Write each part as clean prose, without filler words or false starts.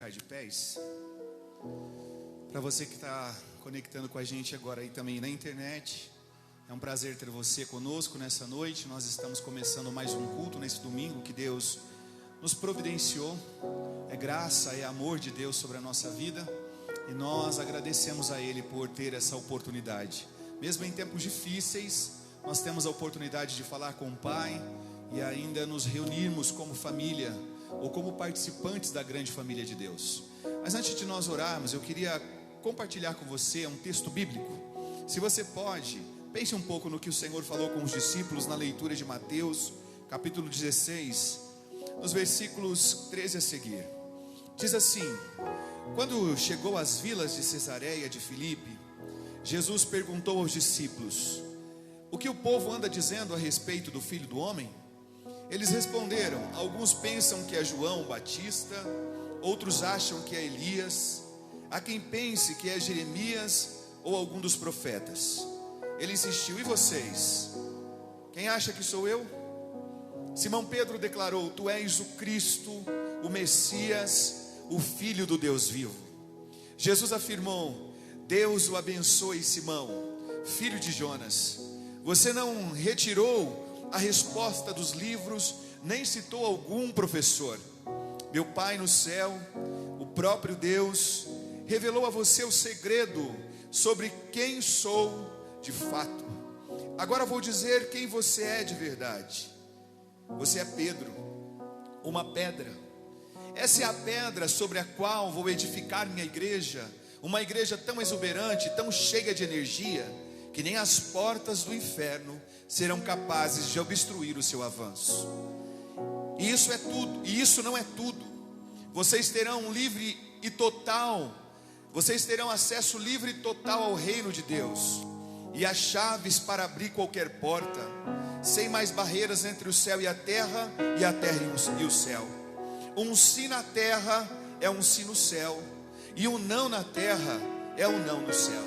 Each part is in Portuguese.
ficar de pés. Para você que está conectando com a gente agora aí também na internet, é um prazer ter você conosco nessa noite. Nós estamos começando mais um culto nesse domingo que Deus nos providenciou. É graça, é amor de Deus sobre a nossa vida, e nós agradecemos a Ele por ter essa oportunidade. Mesmo em tempos difíceis, nós temos a oportunidade de falar com o Pai e ainda nos reunirmos como família ou como participantes da grande família de Deus. Mas antes de nós orarmos, eu queria compartilhar com você um texto bíblico. Se você pode, pense um pouco no que o Senhor falou com os discípulos na leitura de Mateus, capítulo 16, nos versículos 13 a seguir. Diz assim: quando chegou às vilas de Cesareia de Filipe, Jesus perguntou aos discípulos: o que o povo anda dizendo a respeito do Filho do Homem? Eles responderam: alguns pensam que é João Batista, outros acham que é Elias, há quem pense que é Jeremias ou algum dos profetas. Ele insistiu: e vocês? Quem acha que sou eu? Simão Pedro declarou: tu és o Cristo, o Messias, o Filho do Deus vivo. Jesus afirmou: Deus o abençoe, Simão, filho de Jonas. Você não retirou a resposta dos livros, nem citou algum professor. Meu Pai no céu, o próprio Deus, revelou a você o segredo sobre quem sou de fato. Agora vou dizer quem você é de verdade. Você é Pedro, uma pedra. Essa é a pedra sobre a qual vou edificar minha igreja, uma igreja tão exuberante, tão cheia de energia, que nem as portas do inferno serão capazes de obstruir o seu avanço. E isso é tudo, e isso não é tudo. Vocês terão vocês terão acesso livre e total ao reino de Deus, e as chaves para abrir qualquer porta, sem mais barreiras entre o céu e a terra e o céu. Um sim na terra é um sim no céu, e um não na terra é um não no céu.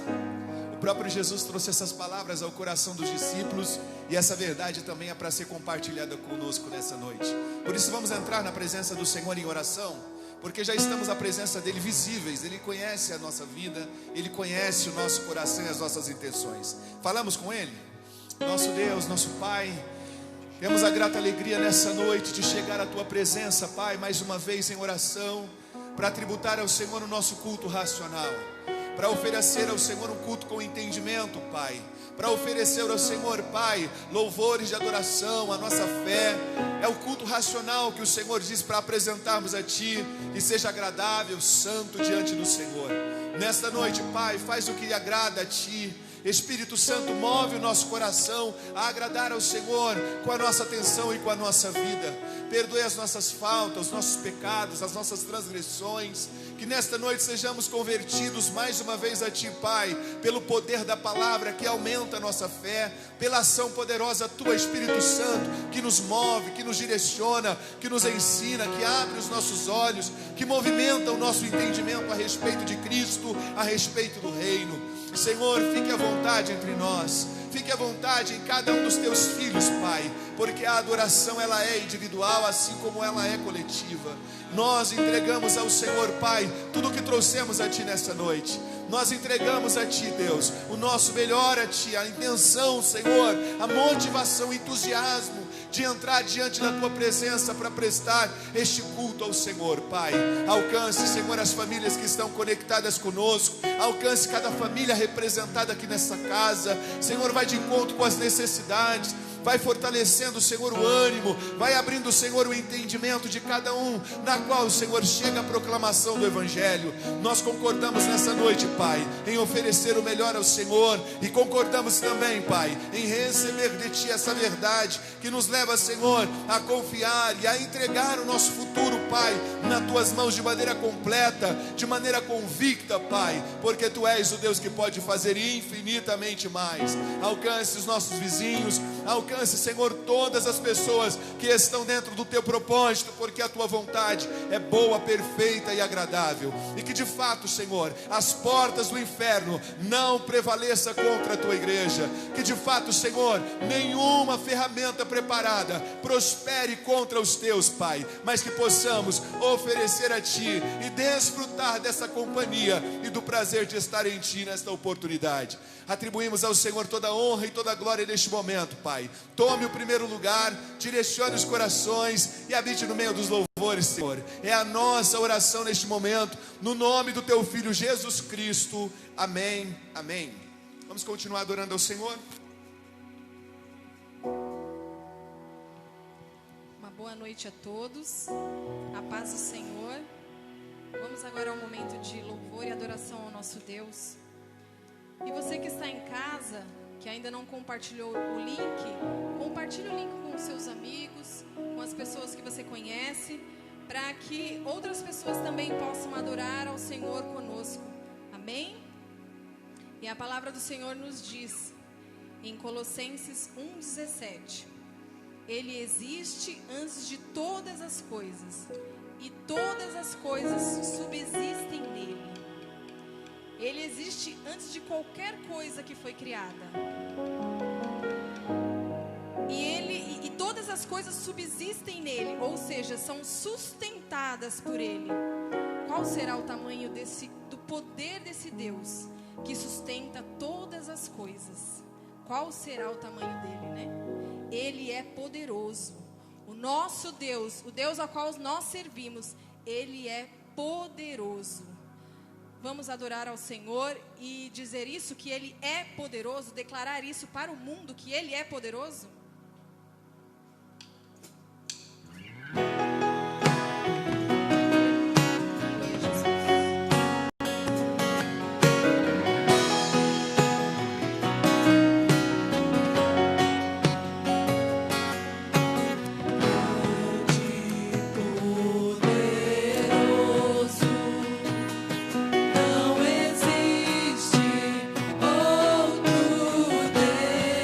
O próprio Jesus trouxe essas palavras ao coração dos discípulos, e essa verdade também é para ser compartilhada conosco nessa noite. Por isso vamos entrar na presença do Senhor em oração, porque já estamos à presença dele visíveis. Ele conhece a nossa vida, ele conhece o nosso coração e as nossas intenções. Falamos com ele? Nosso Deus, nosso Pai, temos a grata alegria nessa noite de chegar à tua presença, Pai, mais uma vez em oração, para tributar ao Senhor o nosso culto racional, para oferecer ao Senhor um culto com entendimento, Pai, para oferecer ao Senhor, Pai, louvores de adoração, a nossa fé. É o culto racional que o Senhor diz para apresentarmos a Ti, que seja agradável, santo diante do Senhor. Nesta noite, Pai, faz o que lhe agrada a Ti. Espírito Santo, move o nosso coração a agradar ao Senhor com a nossa atenção e com a nossa vida. Perdoe as nossas faltas, os nossos pecados, as nossas transgressões. Que nesta noite sejamos convertidos mais uma vez a Ti, Pai, pelo poder da palavra que aumenta a nossa fé, pela ação poderosa Tua, Espírito Santo, que nos move, que nos direciona, que nos ensina, que abre os nossos olhos, que movimenta o nosso entendimento a respeito de Cristo, a respeito do reino. Senhor, fique à vontade entre nós, fique à vontade em cada um dos Teus filhos, Pai, porque a adoração ela é individual, assim como ela é coletiva. Nós entregamos ao Senhor, Pai, tudo o que trouxemos a Ti nessa noite. Nós entregamos a Ti, Deus, o nosso melhor a Ti, a intenção, Senhor, a motivação, o entusiasmo de entrar diante da Tua presença para prestar este culto ao Senhor, Pai. Alcance, Senhor, as famílias que estão conectadas conosco, alcance cada família representada aqui nessa casa. Senhor, vai de encontro com as necessidades, vai fortalecendo, Senhor, o ânimo, vai abrindo, Senhor, o entendimento de cada um, na qual, Senhor, chega a proclamação do Evangelho. Nós concordamos nessa noite, Pai, em oferecer o melhor ao Senhor, e concordamos também, Pai, em receber de Ti essa verdade que nos leva, Senhor, a confiar e a entregar o nosso futuro, Pai, nas Tuas mãos de maneira completa, de maneira convicta, Pai, porque Tu és o Deus que pode fazer infinitamente mais. Alcance os nossos vizinhos, Alcance, Senhor, todas as pessoas que estão dentro do teu propósito, porque a tua vontade é boa, perfeita e agradável. E que de fato, Senhor, as portas do inferno não prevaleçam contra a tua igreja. Que de fato, Senhor, nenhuma ferramenta preparada prospere contra os teus, Pai, mas que possamos oferecer a Ti e desfrutar dessa companhia e do prazer de estar em Ti nesta oportunidade. Atribuímos ao Senhor toda a honra e toda a glória neste momento, Pai. Tome o primeiro lugar, direcione os corações e habite no meio dos louvores, Senhor. É a nossa oração neste momento, no nome do Teu Filho Jesus Cristo. Amém, amém. Vamos continuar adorando ao Senhor. Uma boa noite a todos, a paz do Senhor. Vamos agora ao momento de louvor e adoração ao nosso Deus. E você que está em casa, que ainda não compartilhou o link, compartilhe o link com os seus amigos, com as pessoas que você conhece, para que outras pessoas também possam adorar ao Senhor conosco. Amém? E a palavra do Senhor nos diz, em Colossenses 1,17: Ele existe antes de todas as coisas, e todas as coisas subsistem nele. Ele existe antes de qualquer coisa que foi criada. E todas as coisas subsistem nele, ou seja, são sustentadas por ele. Qual será o tamanho do poder desse Deus que sustenta todas as coisas? Qual será o tamanho dele, né? Ele é poderoso. O nosso Deus, o Deus ao qual nós servimos, Ele é poderoso. Vamos adorar ao Senhor e dizer isso, que Ele é poderoso, declarar isso para o mundo, que Ele é poderoso? Poderoso, não existe outro Deus.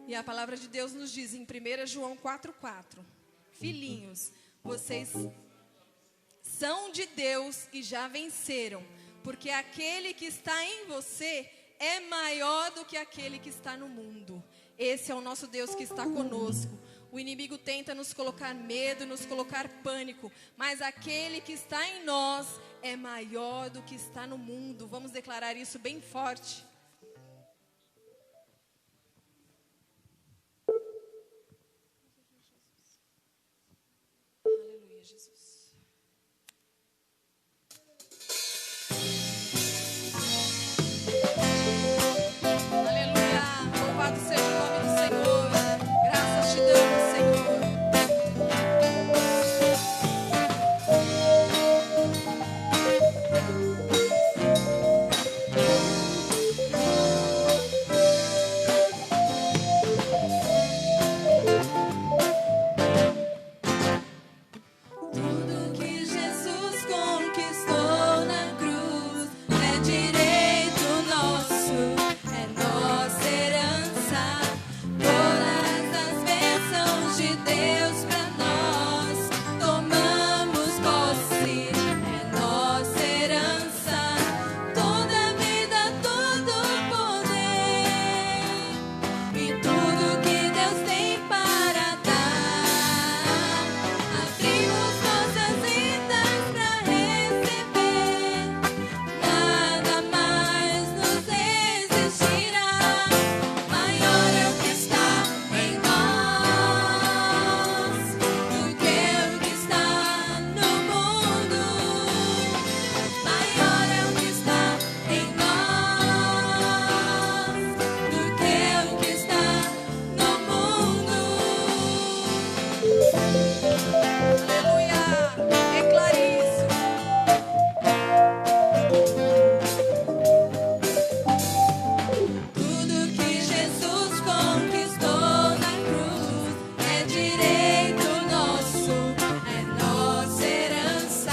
E a palavra de Deus nos diz em 1 João 4:4: Filhinhos, vocês são de Deus e já venceram, porque aquele que está em você é maior do que aquele que está no mundo. Esse é o nosso Deus que está conosco. O inimigo tenta nos colocar medo, nos colocar pânico, mas aquele que está em nós é maior do que está no mundo. Vamos declarar isso bem forte. Aleluia, Jesus. Aleluia, louvado seja o nome do Senhor. Graças te damos, Senhor. Tudo que Jesus conquistou na cruz é direito nosso, é nossa herança. Todas as bênçãos de Deus pra nós tomamos posse, é nossa herança. Toda a vida, todo o poder e tudo que Deus tem para dar. Abrimos nossas vidas pra receber, nada mais nos resistirá. Maior é o que está em nós do que o que está no mundo. Maior é o que está em nós do que o que está no mundo. Aleluia, declare isso. Tudo que Jesus conquistou na cruz é direito nosso, é nossa herança.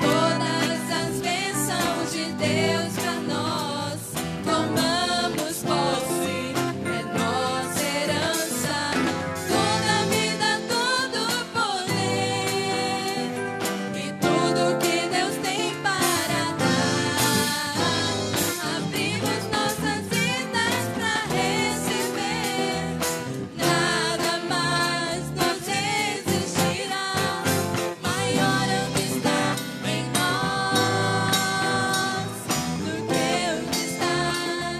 Todas as bênçãos de Deus pra nós tomamos posse, é nossa herança. Toda a vida, todo o poder e tudo que Deus tem para dar. Abrimos nossas vidas pra receber, nada mais nos resistirá. Maior é o que está em nós do que o que está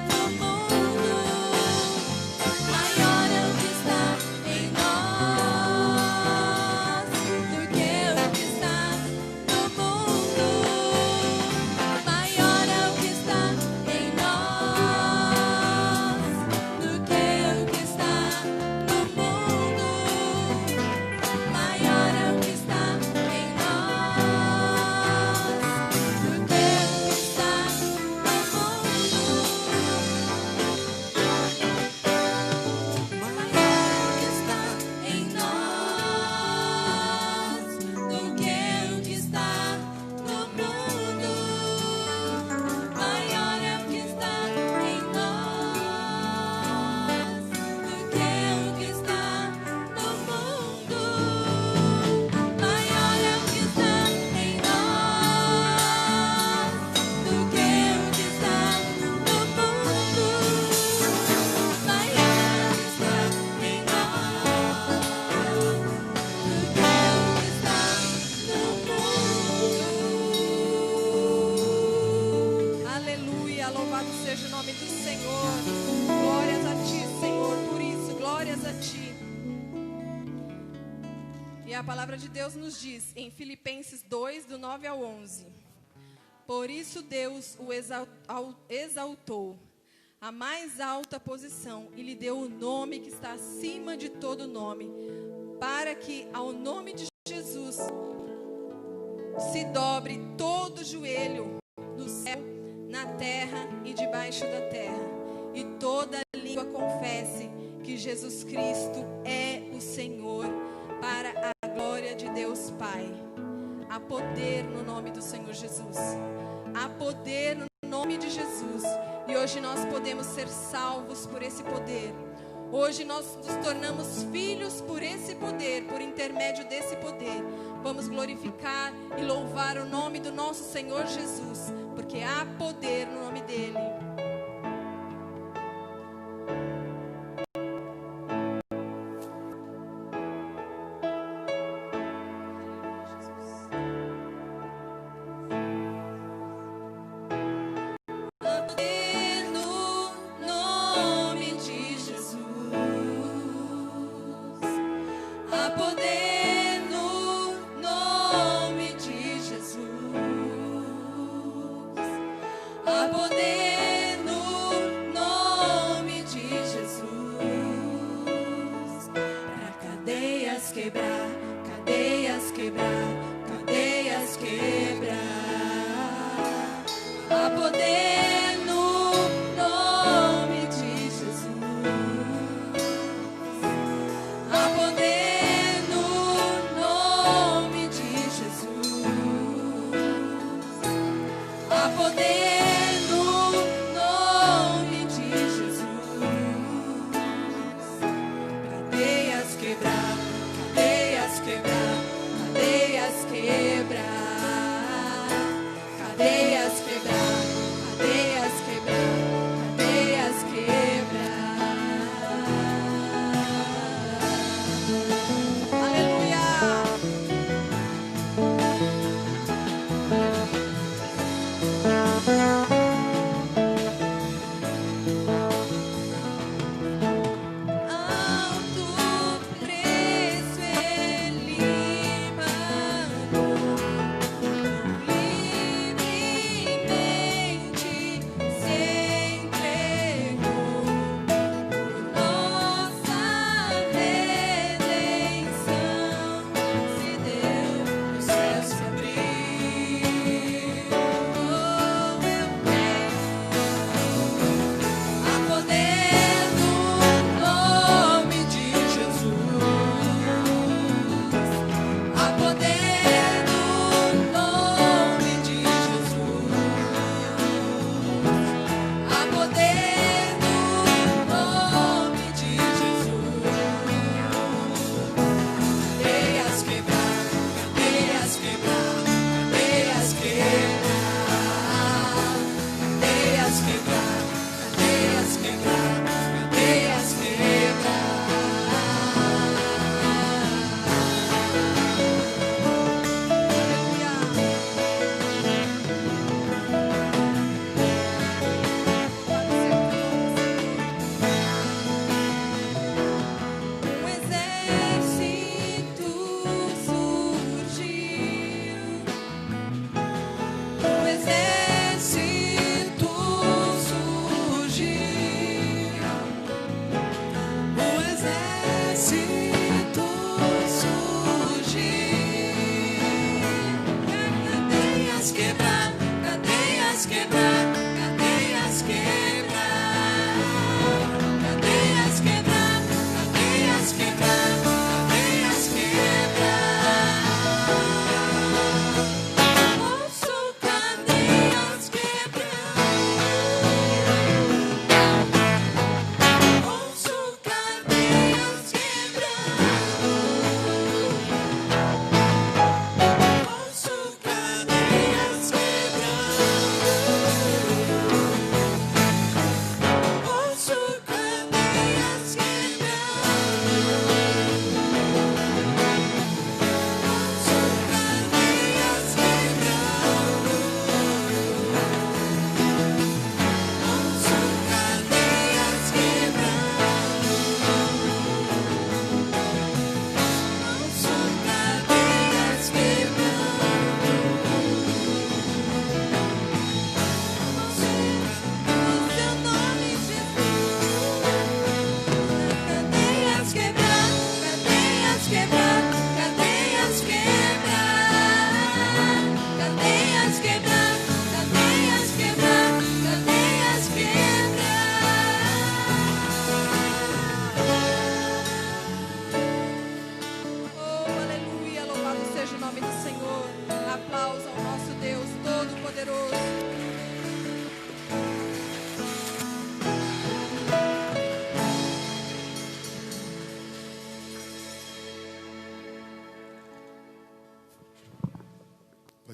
no mundo. Maior é o que está em nós do que o que está no mundo. Maior é o que está em nós do que o que está no mundo. Maior é o que está em nós do que o que está no mundo. Maior é o que está em nós do que o que está no mundo. Maior é o que está em nós do que o que está no mundo. Maior é o que está em nós do que o que está no mundo. Aleluia, louvado seja o nome do Senhor. Glórias a ti, Senhor, por isso, glórias a ti. E a palavra de Deus nos diz em Filipenses 2, do 9 ao 11: Por isso Deus o exaltou à mais alta posição e lhe deu o nome que está acima de todo nome, para que ao nome de Jesus se dobre todo joelho no céu, na terra e debaixo da terra, e toda língua confesse que Jesus Cristo é o Senhor, para a glória de Deus Pai. Há poder no nome do Senhor Jesus. Há poder no nome de Jesus. E hoje nós podemos ser salvos por esse poder. Hoje nós nos tornamos filhos por esse poder, por intermédio desse poder. Vamos glorificar e louvar o nome do nosso Senhor Jesus, porque há poder no nome dele.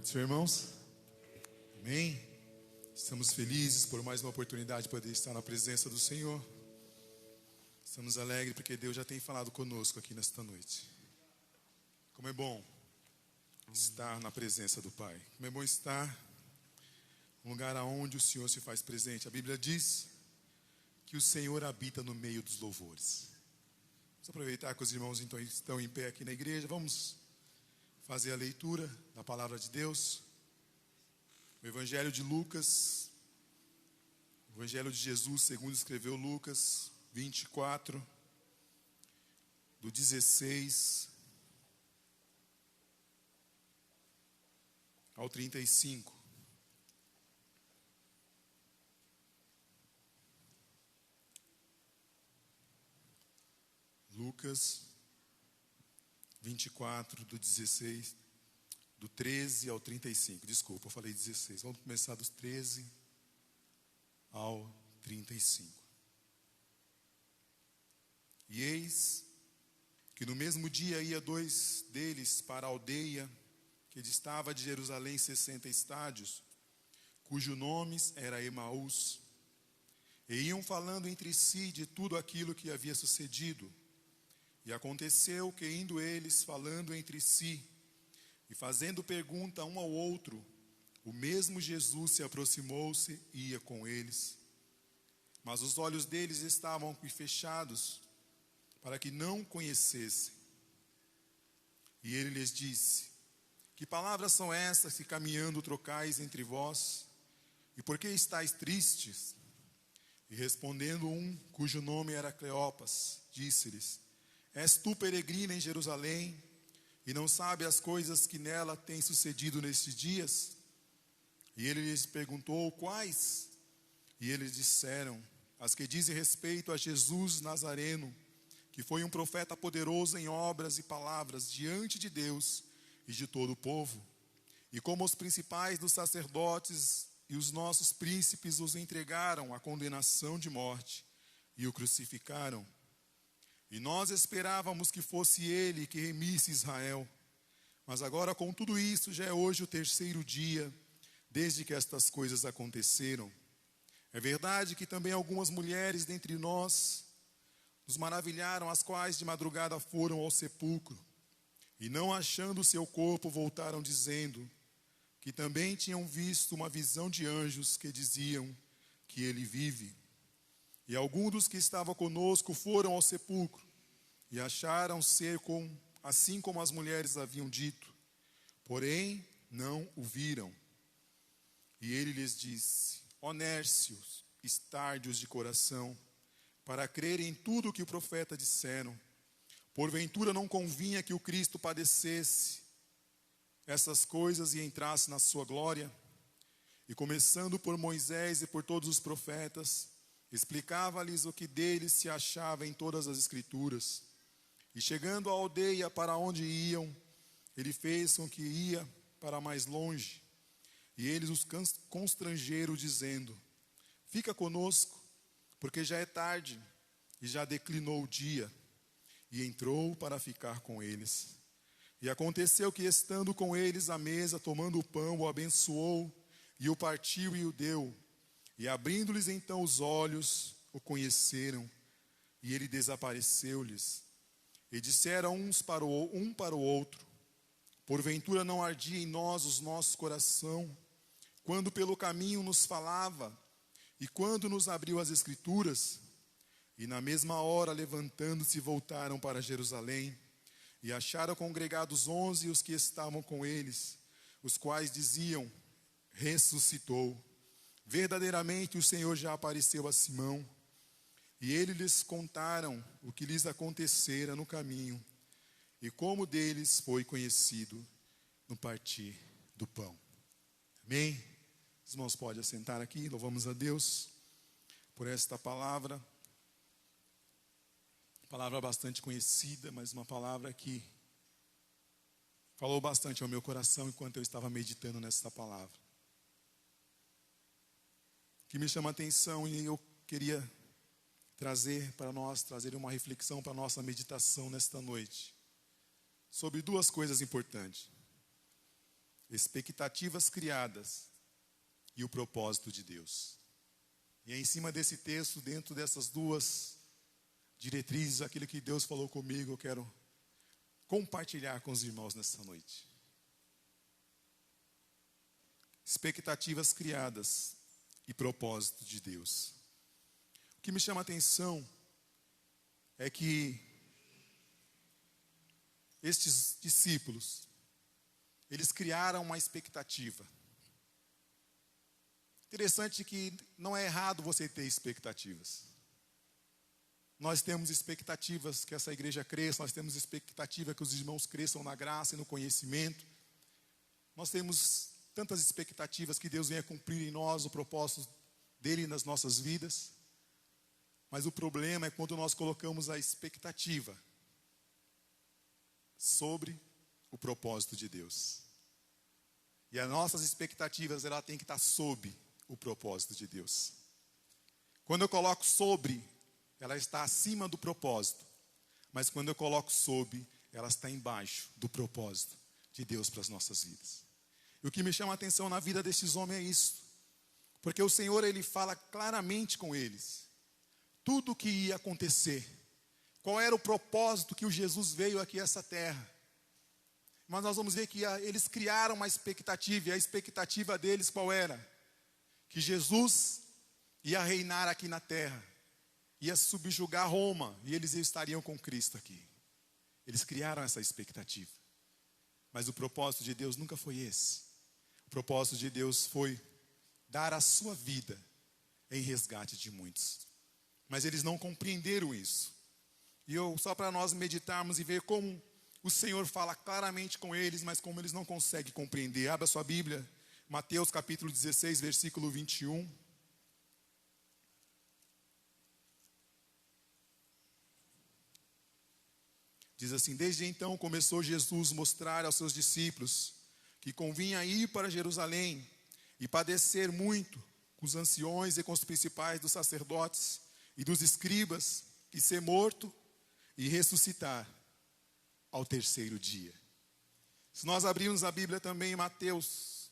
Pode ser, irmãos? Amém? Estamos felizes por mais uma oportunidade de poder estar na presença do Senhor. Estamos alegres porque Deus já tem falado conosco aqui nesta noite. Como é bom estar na presença do Pai. Como é bom estar no lugar onde o Senhor se faz presente. A Bíblia diz que o Senhor habita no meio dos louvores. Vamos aproveitar que os irmãos então estão em pé aqui na igreja. Vamos fazer a leitura da palavra de Deus. O Evangelho de Lucas, o Evangelho de Jesus, segundo escreveu Lucas 24, do 16 ao 35. Lucas 24, do 16, do 13 ao 35. Desculpa, eu falei 16. Vamos começar dos 13 ao 35. E eis que no mesmo dia ia dois deles para a aldeia que distava de Jerusalém 60 estádios, cujo nome era Emaús, e iam falando entre si de tudo aquilo que havia sucedido. E aconteceu que, indo eles falando entre si e fazendo pergunta um ao outro, o mesmo Jesus se aproximou-se e ia com eles. Mas os olhos deles estavam fechados, para que não conhecessem. E ele lhes disse: que palavras são essas que caminhando trocais entre vós? E por que estáis tristes? E respondendo um, cujo nome era Cleopas, disse-lhes: és tu peregrina em Jerusalém, e não sabe as coisas que nela têm sucedido nestes dias? E ele lhes perguntou: quais? E eles disseram: as que dizem respeito a Jesus Nazareno, que foi um profeta poderoso em obras e palavras diante de Deus e de todo o povo. E como os principais dos sacerdotes e os nossos príncipes os entregaram à condenação de morte e o crucificaram. E nós esperávamos que fosse ele que remisse Israel. Mas agora, com tudo isso, já é hoje o terceiro dia desde que estas coisas aconteceram. É verdade que também algumas mulheres dentre nós nos maravilharam, as quais de madrugada foram ao sepulcro, e não achando o seu corpo, voltaram dizendo que também tinham visto uma visão de anjos que diziam que ele vive. E alguns dos que estavam conosco foram ao sepulcro e acharam ser assim como as mulheres haviam dito, porém não o viram. E ele lhes disse: ó nércios, estardios de coração, para crerem em tudo o que o profeta disseram. Porventura não convinha que o Cristo padecesse essas coisas e entrasse na sua glória? E começando por Moisés e por todos os profetas, explicava-lhes o que deles se achava em todas as escrituras. E chegando à aldeia para onde iam, ele fez com que ia para mais longe. E eles os constrangeram, dizendo: fica conosco, porque já é tarde e já declinou o dia. E entrou para ficar com eles. E aconteceu que, estando com eles à mesa, tomando o pão, o abençoou, e o partiu e o deu. E abrindo-lhes então os olhos, o conheceram, e ele desapareceu-lhes. E disseram um para o outro: porventura não ardia em nós o nosso coração, quando pelo caminho nos falava, e quando nos abriu as Escrituras? E na mesma hora, levantando-se, voltaram para Jerusalém, e acharam congregados 11 os que estavam com eles, os quais diziam: ressuscitou. Verdadeiramente o Senhor já apareceu a Simão. E eles lhes contaram o que lhes acontecera no caminho, e como deles foi conhecido no partir do pão. Amém? Os irmãos podem assentar aqui. Louvamos a Deus por esta palavra. Palavra bastante conhecida, mas uma palavra que falou bastante ao meu coração enquanto eu estava meditando nessa palavra. Que me chama a atenção, e eu queria trazer uma reflexão para a nossa meditação nesta noite, sobre duas coisas importantes. expectativas criadas e o propósito de Deus. E é em cima desse texto, dentro dessas duas diretrizes, aquilo que Deus falou comigo, eu quero compartilhar com os irmãos nessa noite. Expectativas criadas e propósito de Deus. O que me chama a atenção é que estes discípulos, eles criaram uma expectativa. Interessante que não é errado você ter expectativas. Nós temos expectativas que essa igreja cresça, nós temos expectativa que os irmãos cresçam na graça e no conhecimento. Nós temos tantas expectativas que Deus venha cumprir em nós o propósito dele nas nossas vidas. Mas o problema é quando nós colocamos a expectativa sobre o propósito de Deus. E as nossas expectativas, ela tem que estar sob o propósito de Deus. Quando eu coloco sobre, ela está acima do propósito. Mas quando eu coloco sob, ela está embaixo do propósito de Deus para as nossas vidas. E o que me chama a atenção na vida destes homens é isso. Porque o Senhor, Ele fala claramente com eles. Tudo o que ia acontecer. Qual era o propósito que o Jesus veio aqui a essa terra. Mas nós vamos ver que eles criaram uma expectativa. E a expectativa deles qual era? Que Jesus ia reinar aqui na terra. Ia subjugar Roma. E eles estariam com Cristo aqui. Eles criaram essa expectativa. Mas o propósito de Deus nunca foi esse. O propósito de Deus foi dar a sua vida em resgate de muitos. Mas eles não compreenderam isso. E só para nós meditarmos e ver como o Senhor fala claramente com eles, mas como eles não conseguem compreender. Abra sua Bíblia, Mateus capítulo 16, versículo 21. Diz assim: desde então começou Jesus a mostrar aos seus discípulos que convinha ir para Jerusalém e padecer muito com os anciões e com os principais dos sacerdotes e dos escribas, e ser morto e ressuscitar ao terceiro dia. Se nós abrirmos a Bíblia também em Mateus,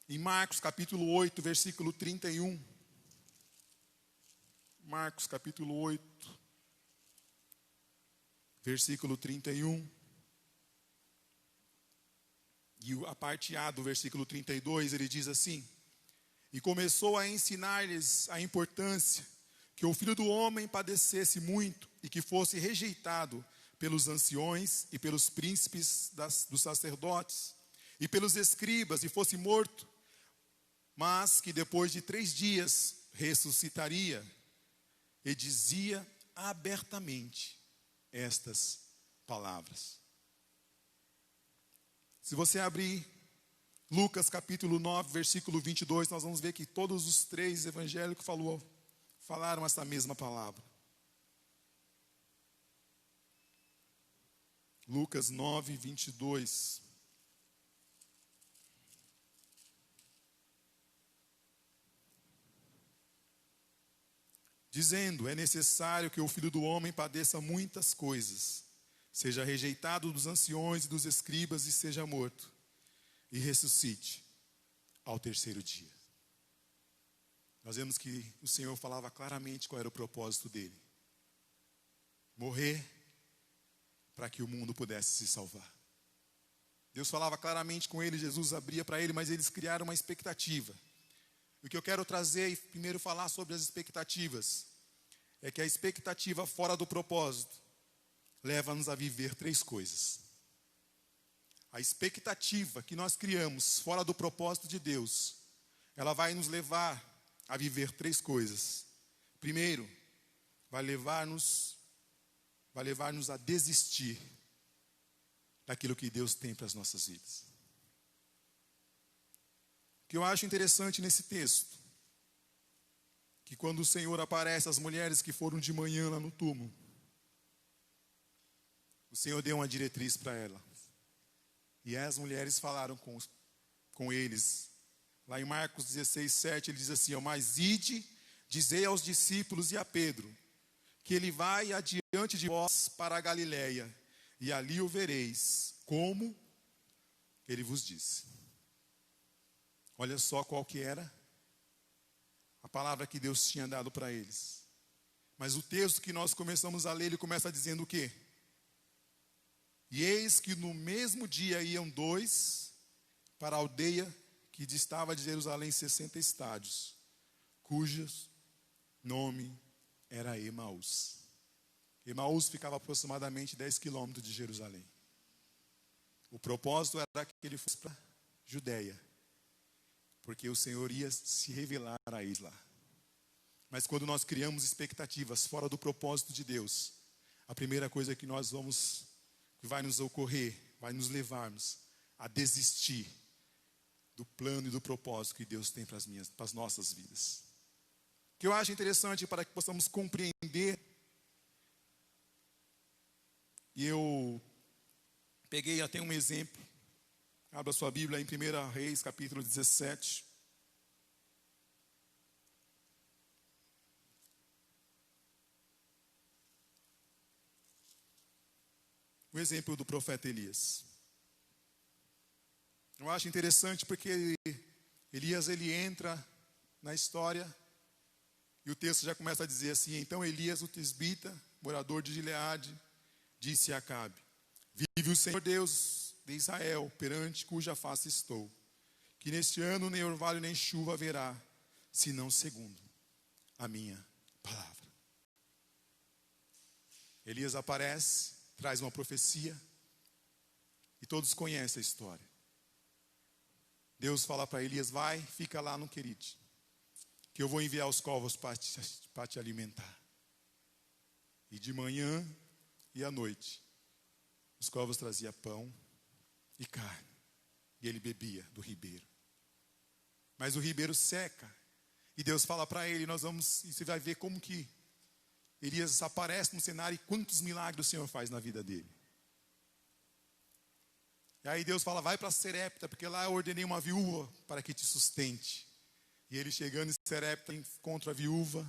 em Marcos capítulo 8, versículo 31. Marcos capítulo 8, versículo 31. E a parte A do versículo 32, ele diz assim: e começou a ensinar-lhes a importância que o Filho do Homem padecesse muito e que fosse rejeitado pelos anciões e pelos príncipes dos sacerdotes e pelos escribas e fosse morto, mas que depois de 3 dias ressuscitaria. E dizia abertamente estas palavras. Se você abrir Lucas capítulo 9, versículo 22, nós vamos ver que todos os 3 evangélicos falaram essa mesma palavra. Lucas 9, 22. Dizendo: é necessário que o Filho do Homem padeça muitas coisas, seja rejeitado dos anciões e dos escribas e seja morto, e ressuscite ao terceiro dia. Nós vemos que o Senhor falava claramente qual era o propósito dele: morrer para que o mundo pudesse se salvar. Deus falava claramente com ele, Jesus abria para ele, mas eles criaram uma expectativa. O que eu quero trazer e primeiro falar sobre as expectativas é que a expectativa fora do propósito leva-nos a viver 3 coisas. A expectativa que nós criamos fora do propósito de Deus, ela vai nos levar a viver 3 coisas. Primeiro, vai levar-nos a desistir daquilo que Deus tem para as nossas vidas. O que eu acho interessante nesse texto, que quando o Senhor aparece às mulheres que foram de manhã lá no túmulo, o Senhor deu uma diretriz para ela. E as mulheres falaram com eles. Lá em Marcos 16, 7, ele diz assim: mas ide, dizei aos discípulos e a Pedro, que ele vai adiante de vós para a Galileia, e ali o vereis, como que ele vos disse. Olha só qual que era a palavra que Deus tinha dado para eles. Mas o texto que nós começamos a ler, ele começa dizendo o quê? E eis que no mesmo dia iam dois para a aldeia que distava de Jerusalém 60 estádios, cujos nome era Emaús. Emaús ficava aproximadamente 10 quilômetros de Jerusalém. O propósito era que ele fosse para a Judéia, porque o Senhor ia se revelar a eles lá. Mas quando nós criamos expectativas fora do propósito de Deus, a primeira coisa que vai nos ocorrer, vai nos levarmos a desistir do plano e do propósito que Deus tem para as nossas vidas. O que eu acho interessante para que possamos compreender, e eu peguei até um exemplo, abra sua Bíblia em 1 Reis, capítulo 17. O exemplo do profeta Elias. Eu acho interessante porque Elias, ele entra na história e o texto já começa a dizer assim: então Elias, o tisbita, morador de Gileade, disse a Acabe: vive o Senhor Deus de Israel, perante cuja face estou, que neste ano nem orvalho nem chuva haverá, senão segundo a minha palavra. Elias aparece, traz uma profecia, e todos conhecem a história. Deus fala para Elias: vai, fica lá no Querite, que eu vou enviar os corvos para te alimentar. E de manhã e à noite, os corvos traziam pão e carne, e ele bebia do ribeiro. Mas o ribeiro seca, e Deus fala para ele: e você vai ver como que Elias aparece no cenário e quantos milagres o Senhor faz na vida dele. E aí Deus fala: vai para Serepta, porque lá eu ordenei uma viúva para que te sustente. E ele chegando em Serepta, encontra a viúva,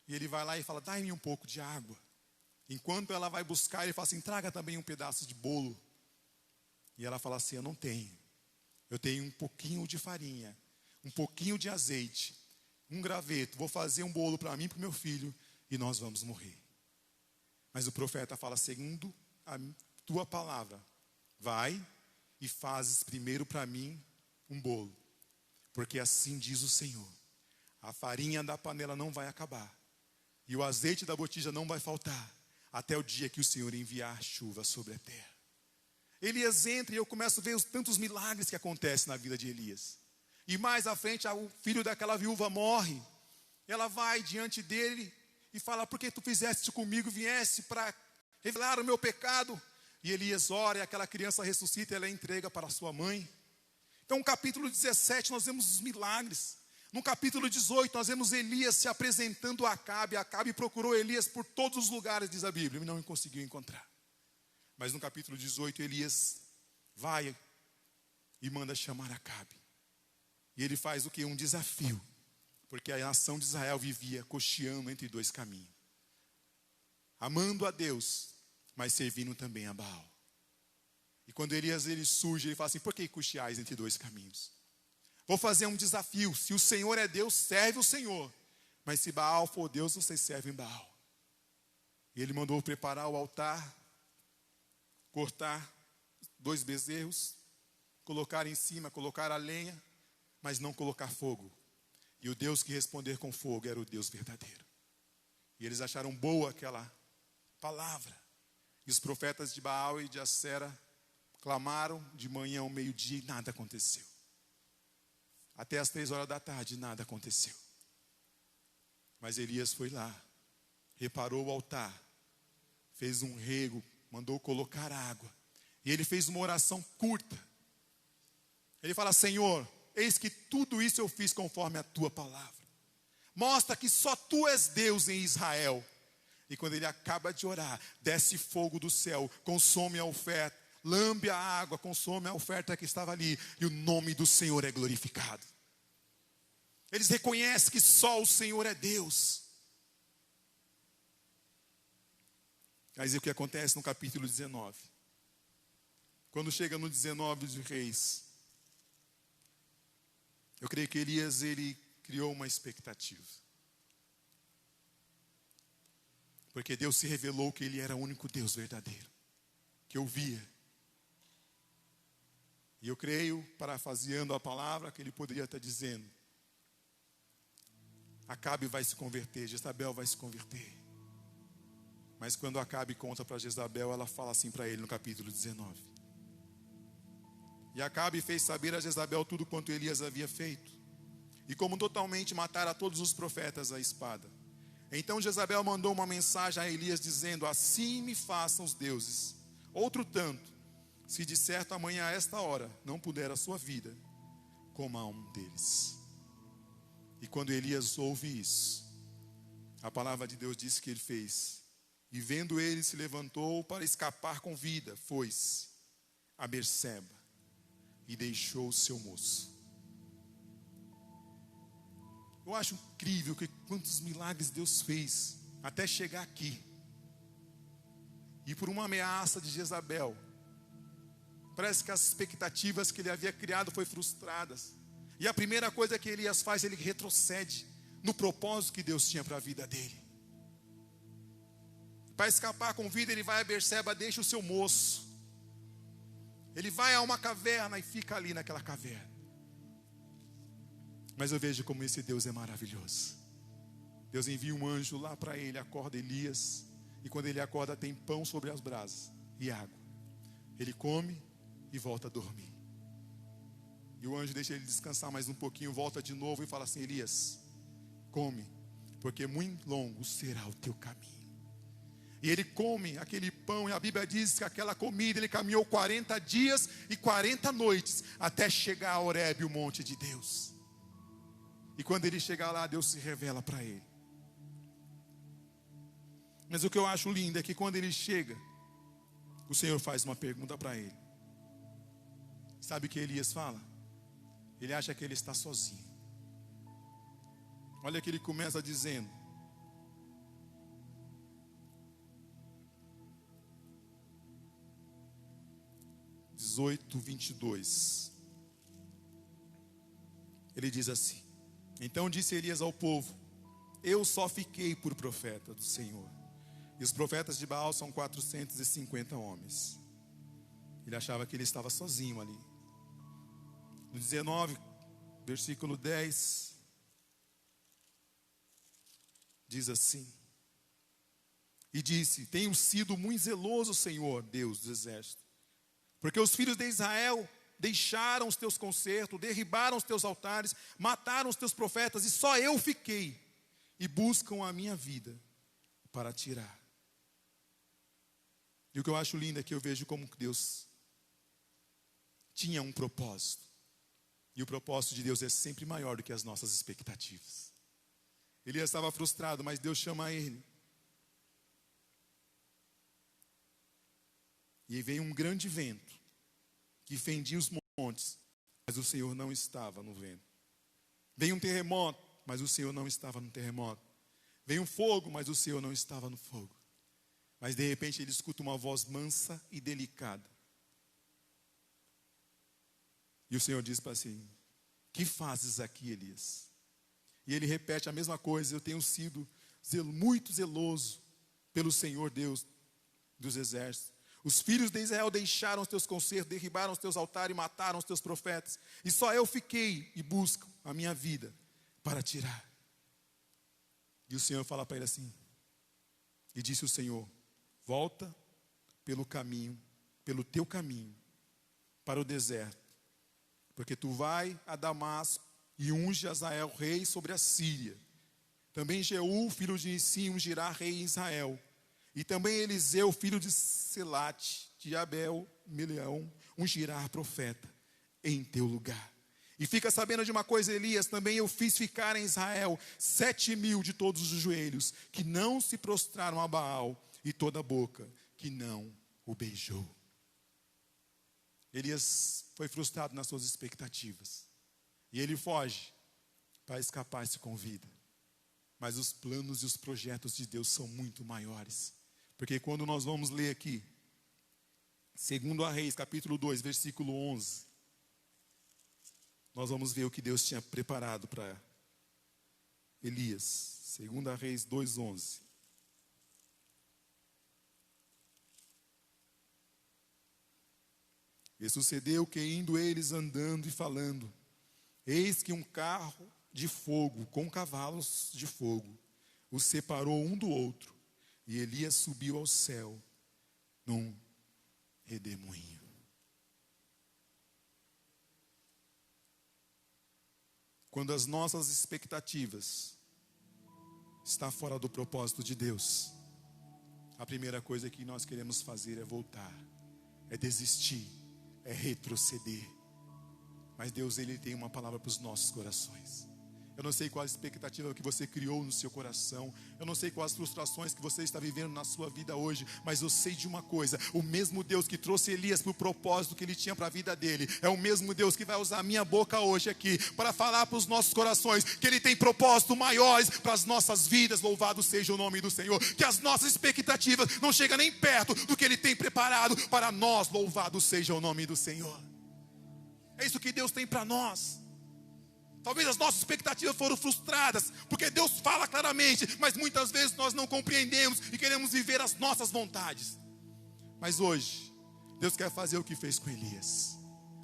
e ele vai lá e fala: dai-me um pouco de água. Enquanto ela vai buscar, ele fala assim: traga também um pedaço de bolo. E ela fala assim: eu não tenho. Eu tenho um pouquinho de farinha, um pouquinho de azeite, um graveto. Vou fazer um bolo para mim e para o meu filho, e nós vamos morrer. Mas o profeta fala: segundo a tua palavra, vai e fazes primeiro para mim um bolo, porque assim diz o Senhor: a farinha da panela não vai acabar, e o azeite da botija não vai faltar, até o dia que o Senhor enviar chuva sobre a terra. Elias entra e eu começo a ver os tantos milagres que acontecem na vida de Elias. E mais à frente, o filho daquela viúva morre. Ela vai diante dele e fala: por que tu fizeste comigo? Viesse para revelar o meu pecado. E Elias ora, e aquela criança ressuscita e ela é entrega para sua mãe. Então no capítulo 17 nós vemos os milagres. No capítulo 18 nós vemos Elias se apresentando a Acabe. Acabe procurou Elias por todos os lugares, diz a Bíblia, e não conseguiu encontrar. Mas no capítulo 18 Elias vai e manda chamar Acabe. E ele faz o que? Um desafio. Porque a nação de Israel vivia cocheando entre dois caminhos, amando a Deus, mas servindo também a Baal. E quando Elias surge, ele fala assim: por que cocheais entre dois caminhos? Vou fazer um desafio: se o Senhor é Deus, serve o Senhor, mas se Baal for Deus, vocês servem Baal. E ele mandou preparar o altar, cortar 2 bezerros, colocar em cima, colocar a lenha, mas não colocar fogo. E o Deus que responder com fogo era o Deus verdadeiro. E eles acharam boa aquela palavra. E os profetas de Baal e de Acera clamaram de manhã ao meio-dia e nada aconteceu. Até as 3 horas da tarde nada aconteceu. Mas Elias foi lá, reparou o altar, fez um rego, mandou colocar água. E ele fez uma oração curta. Ele fala: Senhor, eis que tudo isso eu fiz conforme a tua palavra. Mostra que só tu és Deus em Israel. E quando ele acaba de orar, desce fogo do céu, consome a oferta, lambe a água, consome a oferta que estava ali, e o nome do Senhor é glorificado. Eles reconhecem que só o Senhor é Deus. Mas o que acontece no capítulo 19? quando chega no 19 de Reis, eu creio que Elias, ele criou uma expectativa. Porque Deus se revelou que ele era o único Deus verdadeiro, que ouvia. E eu creio, parafraseando a palavra, que ele poderia estar dizendo: Acabe vai se converter, Jezabel vai se converter. Mas quando Acabe conta para Jezabel, ela fala assim para ele no capítulo 19. E Acabe fez saber a Jezabel tudo quanto Elias havia feito, e como totalmente matara todos os profetas à espada. Então Jezabel mandou uma mensagem a Elias dizendo: Assim me façam os deuses, outro tanto, se de certo amanhã a esta hora não puder a sua vida, coma um deles. E quando Elias ouve isso, a palavra de Deus diz que ele fez. E vendo ele, se levantou para escapar com vida, foi-se a Berseba e deixou o seu moço. Eu acho incrível que quantos milagres Deus fez até chegar aqui. E por uma ameaça de Jezabel, parece que as expectativas que ele havia criado foram frustradas. E a primeira coisa que Elias faz, ele retrocede no propósito que Deus tinha para a vida dele. Para escapar com vida, ele vai a Berseba, deixa o seu moço. Ele vai a uma caverna e fica ali naquela caverna. Mas eu vejo como esse Deus é maravilhoso. Deus envia um anjo lá para ele, acorda Elias. E quando ele acorda, tem pão sobre as brasas e água. Ele come e volta a dormir. E o anjo deixa ele descansar mais um pouquinho, volta de novo e fala assim: Elias, come, porque muito longo será o teu caminho. E ele come aquele pão, e a Bíblia diz que aquela comida, ele caminhou 40 dias e 40 noites, até chegar a Horebe, o monte de Deus. E quando ele chegar lá, Deus se revela para ele. Mas o que eu acho lindo é que quando ele chega, o Senhor faz uma pergunta para ele. Sabe o que Elias fala? Ele acha que ele está sozinho. Olha que ele começa dizendo: 18:22. Ele diz assim: Então disse Elias ao povo: Eu só fiquei por profeta do Senhor, e os profetas de Baal são 450 homens. Ele achava que ele estava sozinho ali. No 19, versículo 10, diz assim: E disse: Tenho sido muito zeloso, Senhor, Deus dos exércitos, porque os filhos de Israel deixaram os teus concertos, derribaram os teus altares, mataram os teus profetas, e só eu fiquei, e buscam a minha vida para tirar. E o que eu acho lindo é que eu vejo como Deus tinha um propósito. E o propósito de Deus é sempre maior do que as nossas expectativas. Elias estava frustrado, mas Deus chama ele. E aí veio um grande vento que fendia os montes, mas o Senhor não estava no vento. Veio um terremoto, mas o Senhor não estava no terremoto. Veio um fogo, mas o Senhor não estava no fogo. Mas de repente ele escuta uma voz mansa e delicada. E o Senhor diz para si: Que fazes aqui, Elias? E ele repete a mesma coisa: Eu tenho sido muito zeloso pelo Senhor Deus dos exércitos. Os filhos de Israel deixaram os teus concertos, derribaram os teus altares e mataram os teus profetas. E só eu fiquei e busco a minha vida para tirar. E o Senhor fala para ele assim, e disse o Senhor: Volta pelo caminho, pelo teu caminho, para o deserto, porque tu vai a Damasco e unge Azael rei sobre a Síria. Também Jeú, filho de Nissim, ungirá rei em Israel. E também Eliseu, filho de Selate, de Abel, Mileão, ungirá profeta em teu lugar. E fica sabendo de uma coisa, Elias: também eu fiz ficar em Israel 7.000 de todos os joelhos, que não se prostraram a Baal, e toda a boca que não o beijou. Elias foi frustrado nas suas expectativas. E ele foge para escapar-se com vida. Mas os planos e os projetos de Deus são muito maiores. Porque quando nós vamos ler aqui, Segundo a Reis, capítulo 2, versículo 11. Nós vamos ver o que Deus tinha preparado para Elias. Segundo a Reis 2:11. E sucedeu que, indo eles andando e falando, eis que um carro de fogo com cavalos de fogo os separou um do outro, e Elias subiu ao céu num redemoinho. Quando as nossas expectativas estão fora do propósito de Deus, a primeira coisa que nós queremos fazer é voltar, é desistir, é retroceder. Mas Deus, Ele tem uma palavra para os nossos corações. Eu não sei qual a expectativa que você criou no seu coração. Eu não sei quais as frustrações que você está vivendo na sua vida hoje. Mas eu sei de uma coisa: o mesmo Deus que trouxe Elias para o propósito que Ele tinha para a vida dele, é o mesmo Deus que vai usar a minha boca hoje aqui para falar para os nossos corações que Ele tem propósitos maiores para as nossas vidas. Louvado seja o nome do Senhor. Que as nossas expectativas não chegam nem perto do que Ele tem preparado para nós. Louvado seja o nome do Senhor. É isso que Deus tem para nós. Talvez as nossas expectativas foram frustradas, porque Deus fala claramente, mas muitas vezes nós não compreendemos e queremos viver as nossas vontades. Mas hoje, Deus quer fazer o que fez com Elias.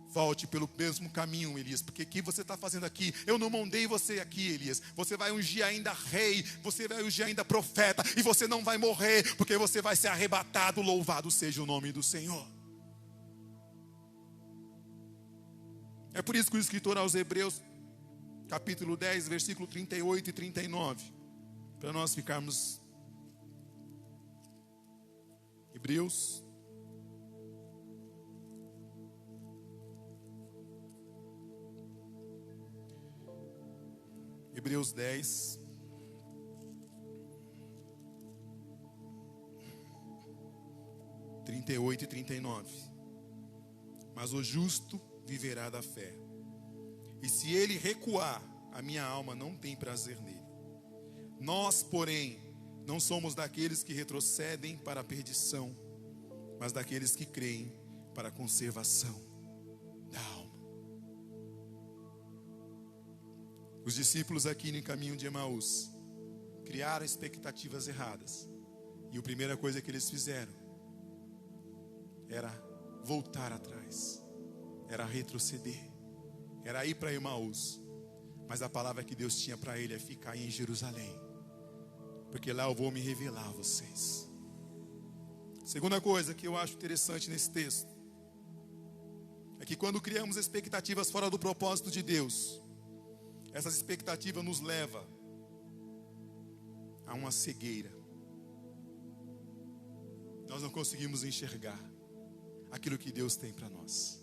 Volte pelo mesmo caminho, Elias, porque o que você está fazendo aqui? Eu não mandei você aqui, Elias. Você vai ungir ainda rei, você vai ungir ainda profeta, e você não vai morrer, porque você vai ser arrebatado. Louvado seja o nome do Senhor. É por isso que o escritor aos Hebreus, capítulo 10, versículo 38 e 39, para nós ficarmos. Hebreus Hebreus 10, trinta e 39. Mas o justo viverá da fé. E se ele recuar, a minha alma não tem prazer nele. Nós, porém, não somos daqueles que retrocedem para a perdição, mas daqueles que creem para a conservação da alma. Os discípulos aqui no caminho de Emaús criaram expectativas erradas. E a primeira coisa que eles fizeram era voltar atrás, era retroceder. Era ir para Emaús, mas a palavra que Deus tinha para ele é ficar em Jerusalém, porque lá eu vou me revelar a vocês. Segunda coisa que eu acho interessante nesse texto é que quando criamos expectativas fora do propósito de Deus, essas expectativas nos levam a uma cegueira. Nós não conseguimos enxergar aquilo que Deus tem para nós.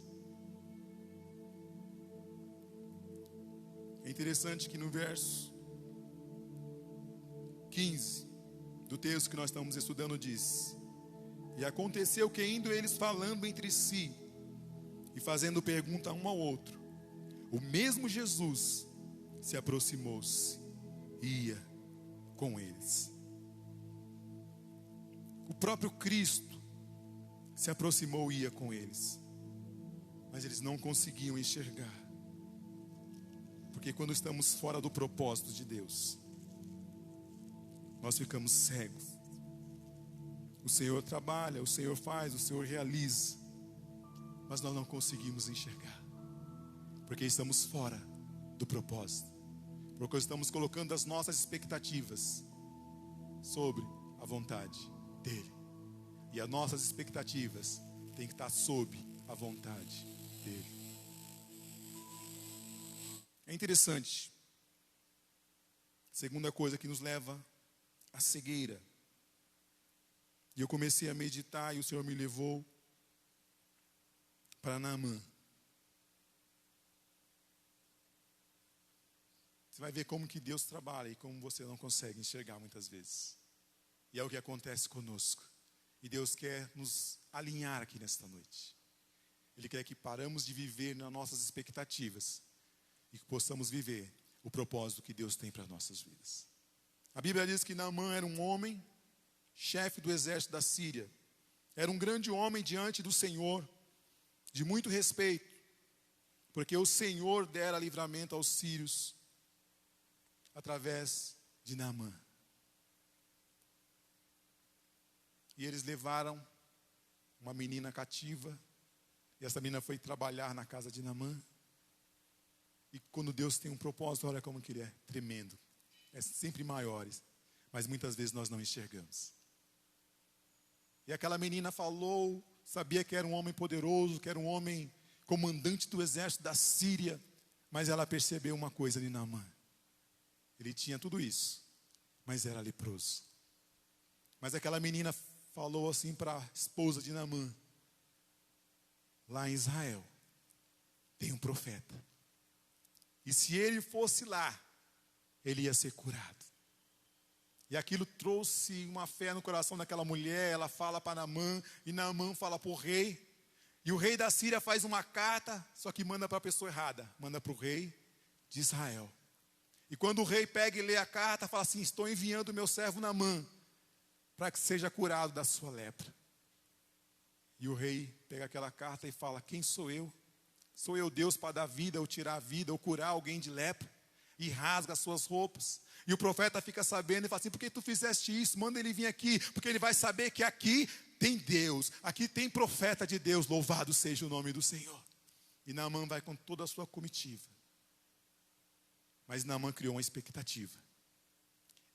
É interessante que no verso 15 do texto que nós estamos estudando diz: e aconteceu que, indo eles falando entre si e fazendo pergunta um ao outro, o mesmo Jesus se aproximou-se e ia com eles. O próprio Cristo se aproximou e ia com eles, mas eles não conseguiam enxergar. Porque quando estamos fora do propósito de Deus, nós ficamos cegos. O Senhor trabalha, o Senhor faz, o Senhor realiza, mas nós não conseguimos enxergar, porque estamos fora do propósito, porque estamos colocando as nossas expectativas sobre a vontade dEle, e as nossas expectativas têm que estar sob a vontade dEle. É interessante. Segunda coisa que nos leva à cegueira. E eu comecei a meditar e o Senhor me levou para Naamã. Você vai ver como que Deus trabalha e como você não consegue enxergar muitas vezes. E é o que acontece conosco. E Deus quer nos alinhar aqui nesta noite. Ele quer que paramos de viver nas nossas expectativas e que possamos viver o propósito que Deus tem para nossas vidas. A Bíblia diz que Naamã era um homem, chefe do exército da Síria, era um grande homem diante do Senhor, de muito respeito, porque o Senhor dera livramento aos sírios através de Naamã. E eles levaram uma menina cativa, e essa menina foi trabalhar na casa de Naamã. E quando Deus tem um propósito, olha como que ele é tremendo. É sempre maiores, mas muitas vezes nós não enxergamos. E aquela menina falou, sabia que era um homem poderoso, que era um homem comandante do exército da Síria, mas ela percebeu uma coisa de Naamã. Ele tinha tudo isso, mas era leproso. Mas aquela menina falou assim para a esposa de Naamã: lá em Israel tem um profeta, e se ele fosse lá, ele ia ser curado. E aquilo trouxe uma fé no coração daquela mulher. Ela fala para Naamã, e Naamã fala para o rei. E o rei da Síria faz uma carta, só que manda para a pessoa errada. Manda para o rei de Israel. E quando o rei pega e lê a carta, fala assim: estou enviando o meu servo Naamã para que seja curado da sua lepra. E o rei pega aquela carta e fala: quem sou eu? Sou eu Deus para dar vida, ou tirar a vida, ou curar alguém de lepra? E rasga as suas roupas. E o profeta fica sabendo e fala assim: por que tu fizeste isso? Manda ele vir aqui, porque ele vai saber que aqui tem Deus, aqui tem profeta de Deus, louvado seja o nome do Senhor. E Naamã vai com toda a sua comitiva. Mas Naamã criou uma expectativa.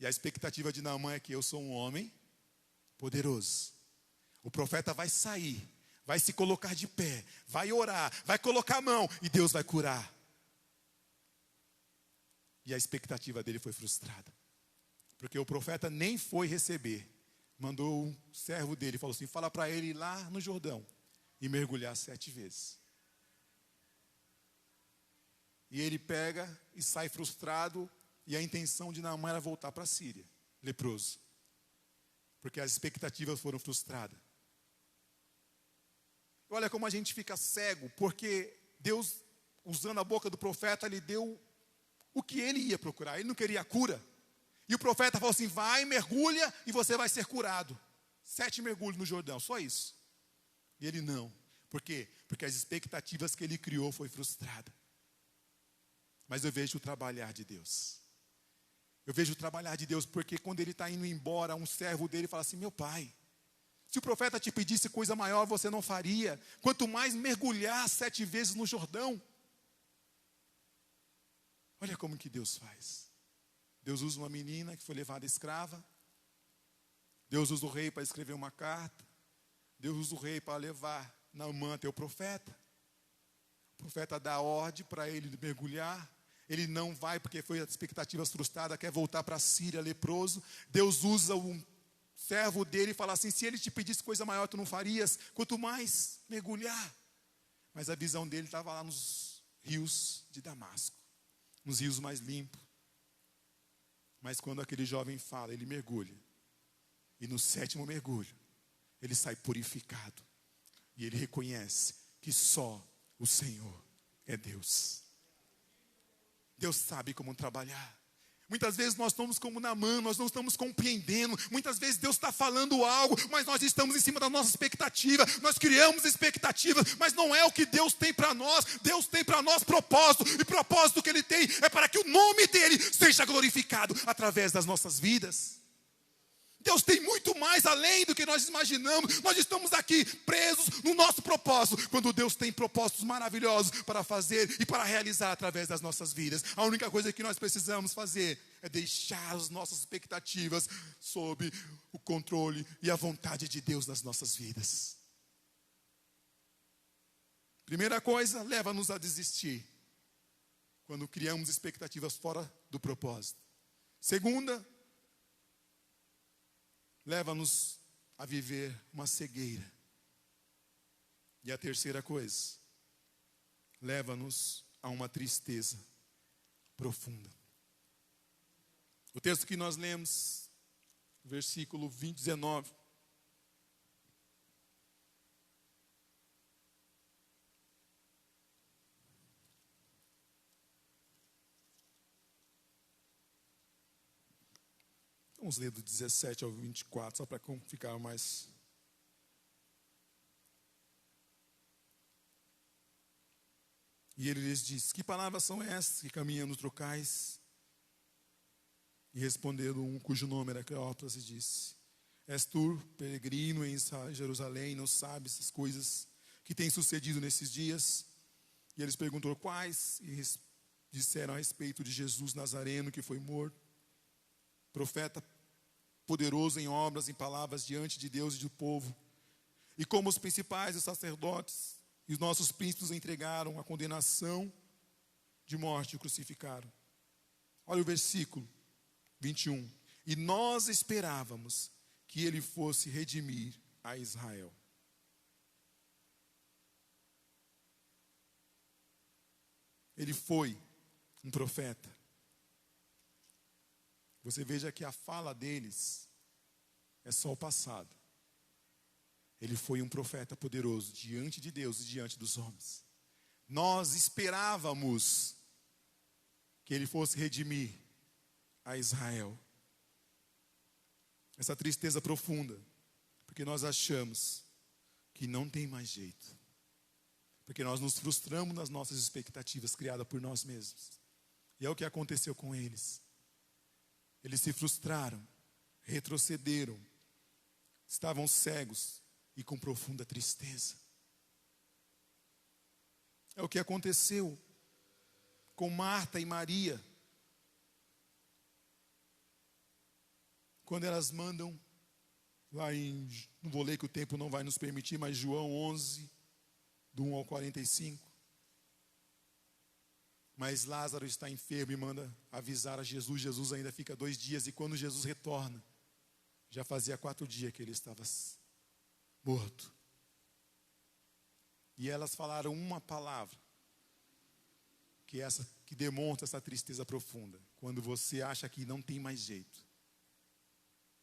E a expectativa de Naamã é que eu sou um homem poderoso. O profeta vai sair, vai se colocar de pé, vai orar, vai colocar a mão e Deus vai curar. E a expectativa dele foi frustrada. Porque o profeta nem foi receber. Mandou um servo dele, falou assim: fala para ele ir lá no Jordão e mergulhar 7 vezes. E ele pega e sai frustrado. E a intenção de Naamã era voltar para a Síria, leproso. Porque as expectativas foram frustradas. Olha como a gente fica cego, porque Deus, usando a boca do profeta, lhe deu o que ele ia procurar. Ele não queria cura. E o profeta falou assim: vai, mergulha e você vai ser curado. 7 mergulhos no Jordão, só isso. E ele não. Por quê? Porque as expectativas que ele criou foi frustrada. Mas eu vejo o trabalhar de Deus. Eu vejo o trabalhar de Deus, porque quando ele está indo embora, um servo dele fala assim: meu pai, se o profeta te pedisse coisa maior, você não faria. Quanto mais mergulhar 7 vezes no Jordão. Olha como que Deus faz. Deus usa uma menina que foi levada escrava. Deus usa o rei para escrever uma carta. Deus usa o rei para levar Naamã até o profeta. O profeta dá ordem para ele mergulhar. Ele não vai porque foi as expectativas frustradas, quer voltar para a Síria leproso. Deus usa um servo dele e fala assim: se ele te pedisse coisa maior, tu não farias. Quanto mais mergulhar. Mas a visão dele estava lá nos rios de Damasco, nos rios mais limpos. Mas quando aquele jovem fala, ele mergulha. E no 7º mergulho, ele sai purificado. E ele reconhece que só o Senhor é Deus. Deus sabe como trabalhar. Muitas vezes nós estamos como Naamã, nós não estamos compreendendo. Muitas vezes Deus está falando algo, mas nós estamos em cima da nossa expectativa. Nós criamos expectativas, mas não é o que Deus tem para nós. Deus tem para nós propósito. E propósito que Ele tem é para que o nome dEle seja glorificado através das nossas vidas. Deus tem muito mais além do que nós imaginamos. Nós estamos aqui presos no nosso propósito, quando Deus tem propósitos maravilhosos para fazer e para realizar através das nossas vidas. A única coisa que nós precisamos fazer é deixar as nossas expectativas sob o controle e a vontade de Deus nas nossas vidas. Primeira coisa, leva-nos a desistir quando criamos expectativas fora do propósito. Segunda, leva-nos a viver uma cegueira. E a terceira coisa, leva-nos a uma tristeza profunda. O texto que nós lemos, versículo 19. Vamos ler do 17 ao 24, só para ficar mais E ele lhes disse: que palavras são essas que caminhando trocais? E respondendo um cujo nome era Cleópatra, e disse: és tu, peregrino em Jerusalém, não sabes as coisas que têm sucedido nesses dias? E eles perguntaram quais, e disseram a respeito de Jesus Nazareno, que foi morto, profeta poderoso em obras, em palavras diante de Deus e do povo. E como os principais os sacerdotes e os nossos príncipes o entregaram à condenação de morte e o crucificaram. Olha o versículo 21. E nós esperávamos que ele fosse redimir a Israel. Ele foi um profeta. Você veja que a fala deles é só o passado. Ele foi um profeta poderoso diante de Deus e diante dos homens. Nós esperávamos que ele fosse redimir a Israel. Essa tristeza profunda, porque nós achamos que não tem mais jeito. Porque nós nos frustramos nas nossas expectativas criadas por nós mesmos. E é o que aconteceu com eles. Eles se frustraram, retrocederam, estavam cegos e com profunda tristeza. É o que aconteceu com Marta e Maria, quando elas mandam, lá em, não vou ler que o tempo não vai nos permitir, mas João 11, do 1 ao 45. Mas Lázaro está enfermo e manda avisar a Jesus. Jesus ainda fica 2 dias, e quando Jesus retorna, já fazia 4 dias que ele estava morto. E elas falaram uma palavra, que demonstra essa tristeza profunda. Quando você acha que não tem mais jeito,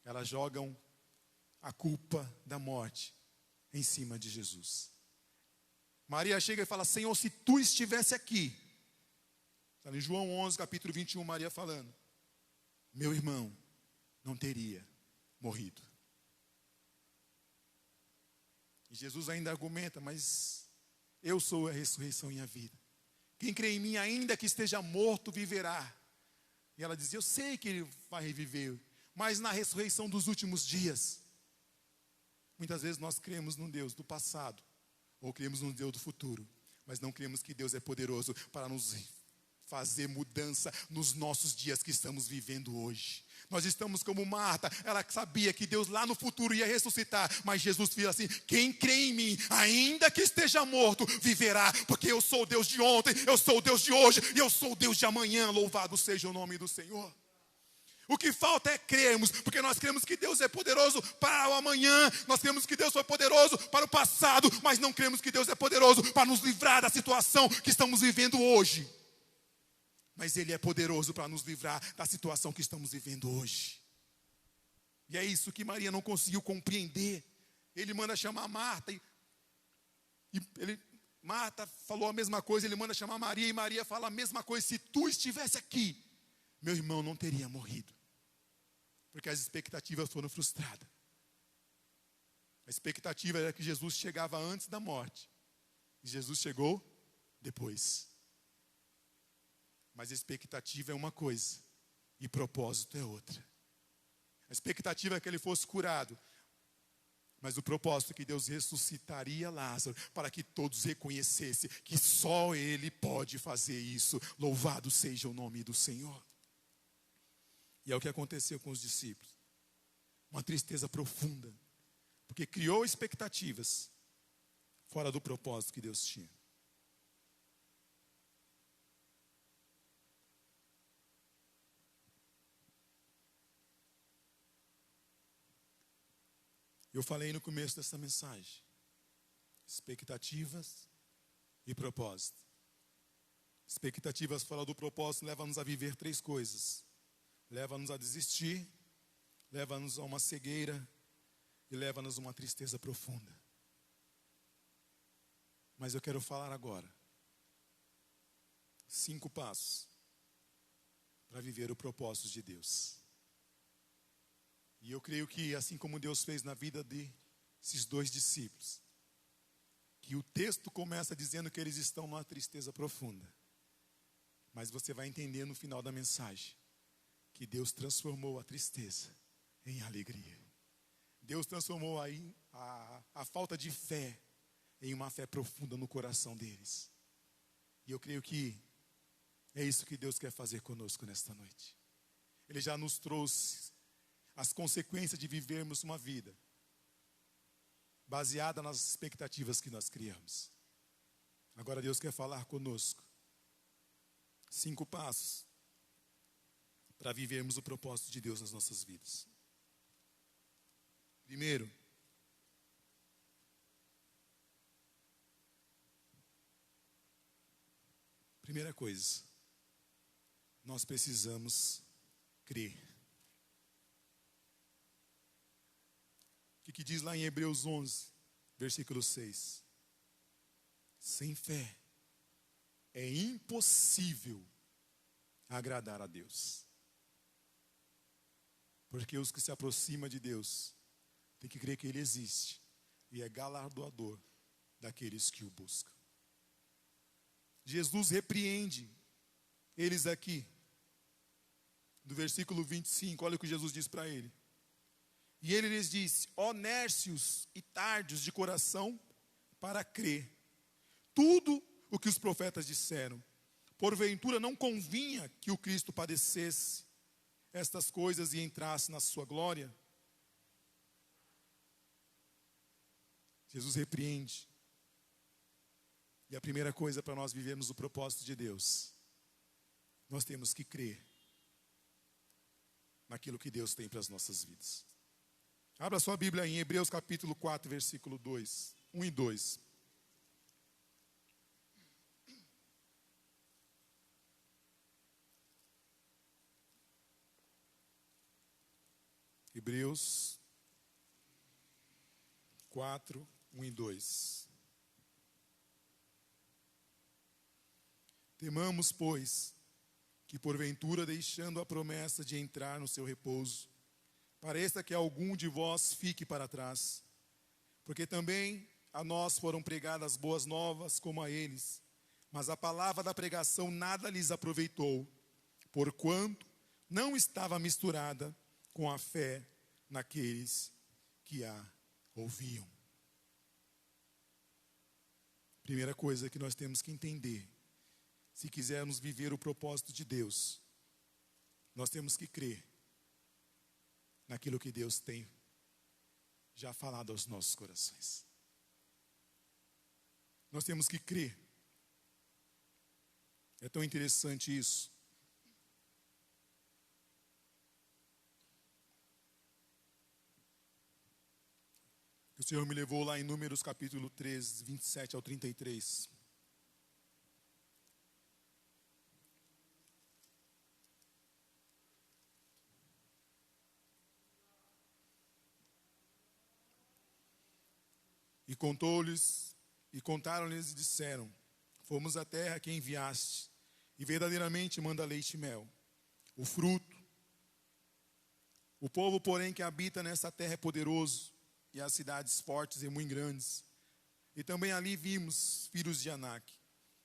elas jogam a culpa da morte em cima de Jesus. Maria chega e fala: Senhor, se tu estivesse aqui. Está em João 11, capítulo 21, Maria falando: meu irmão não teria morrido. E Jesus ainda argumenta: mas eu sou a ressurreição e a vida. Quem crê em mim, ainda que esteja morto, viverá. E ela diz: eu sei que ele vai reviver, mas na ressurreição dos últimos dias. Muitas vezes nós cremos num Deus do passado, ou cremos num Deus do futuro, mas não cremos que Deus é poderoso para nos fazer mudança nos nossos dias que estamos vivendo hoje. Nós estamos como Marta, ela sabia que Deus lá no futuro ia ressuscitar, mas Jesus fala assim: quem crê em mim, ainda que esteja morto, viverá, porque eu sou o Deus de ontem, eu sou o Deus de hoje, e eu sou o Deus de amanhã. Louvado seja o nome do Senhor. O que falta é crermos, porque nós cremos que Deus é poderoso para o amanhã, nós cremos que Deus foi poderoso para o passado, mas não cremos que Deus é poderoso para nos livrar da situação que estamos vivendo hoje. Mas Ele é poderoso para nos livrar da situação que estamos vivendo hoje. E é isso que Maria não conseguiu compreender. Ele manda chamar Marta, Marta falou a mesma coisa, ele manda chamar Maria, e Maria fala a mesma coisa: se tu estivesse aqui, meu irmão não teria morrido. Porque as expectativas foram frustradas. A expectativa era que Jesus chegava antes da morte, e Jesus chegou depois. Mas a expectativa é uma coisa, e propósito é outra. A expectativa é que ele fosse curado, mas o propósito é que Deus ressuscitaria Lázaro, para que todos reconhecessem que só Ele pode fazer isso. Louvado seja o nome do Senhor. E é o que aconteceu com os discípulos. Uma tristeza profunda, porque criou expectativas fora do propósito que Deus tinha. Eu falei no começo dessa mensagem: expectativas e propósito. Expectativas fora do propósito levam-nos a viver 3 coisas: leva-nos a desistir, leva-nos a uma cegueira e leva-nos a uma tristeza profunda. Mas eu quero falar agora 5 passos para viver o propósito de Deus. E eu creio que, assim como Deus fez na vida desses 2 discípulos, que o texto começa dizendo que eles estão numa tristeza profunda. Mas você vai entender no final da mensagem que Deus transformou a tristeza em alegria. Deus transformou aí a falta de fé em uma fé profunda no coração deles. E eu creio que é isso que Deus quer fazer conosco nesta noite. Ele já nos trouxe as consequências de vivermos uma vida baseada nas expectativas que nós criamos. Agora Deus quer falar conosco 5 passos para vivermos o propósito de Deus nas nossas vidas. Primeiro, primeira coisa, nós precisamos crer. O que diz lá em Hebreus 11, versículo 6? Sem fé é impossível agradar a Deus. Porque os que se aproximam de Deus têm que crer que Ele existe e é galardoador daqueles que o buscam. Jesus repreende eles aqui. Do versículo 25, olha o que Jesus diz para ele. E ele lhes disse: ó nércios e tardios de coração para crer tudo o que os profetas disseram. Porventura não convinha que o Cristo padecesse estas coisas e entrasse na sua glória? Jesus repreende. E a primeira coisa para nós vivermos o propósito de Deus, nós temos que crer naquilo que Deus tem para as nossas vidas. Abra sua Bíblia em Hebreus capítulo 4, versículo 2, 1 e 2. Hebreus 4, 1 e 2. Temamos, pois, que porventura, deixando a promessa de entrar no seu repouso, pareça que algum de vós fique para trás. Porque também a nós foram pregadas boas novas como a eles, mas a palavra da pregação nada lhes aproveitou, porquanto não estava misturada com a fé naqueles que a ouviam. Primeira coisa que nós temos que entender, se quisermos viver o propósito de Deus, nós temos que crer naquilo que Deus tem já falado aos nossos corações. Nós temos que crer. É tão interessante isso. O Senhor me levou lá em Números capítulo 13, 27 ao 33. E contaram-lhes e disseram: fomos à terra que enviaste, e verdadeiramente manda leite e mel, o fruto. O povo, porém, que habita nessa terra é poderoso, e as cidades fortes e muito grandes. E também ali vimos filhos de Anak.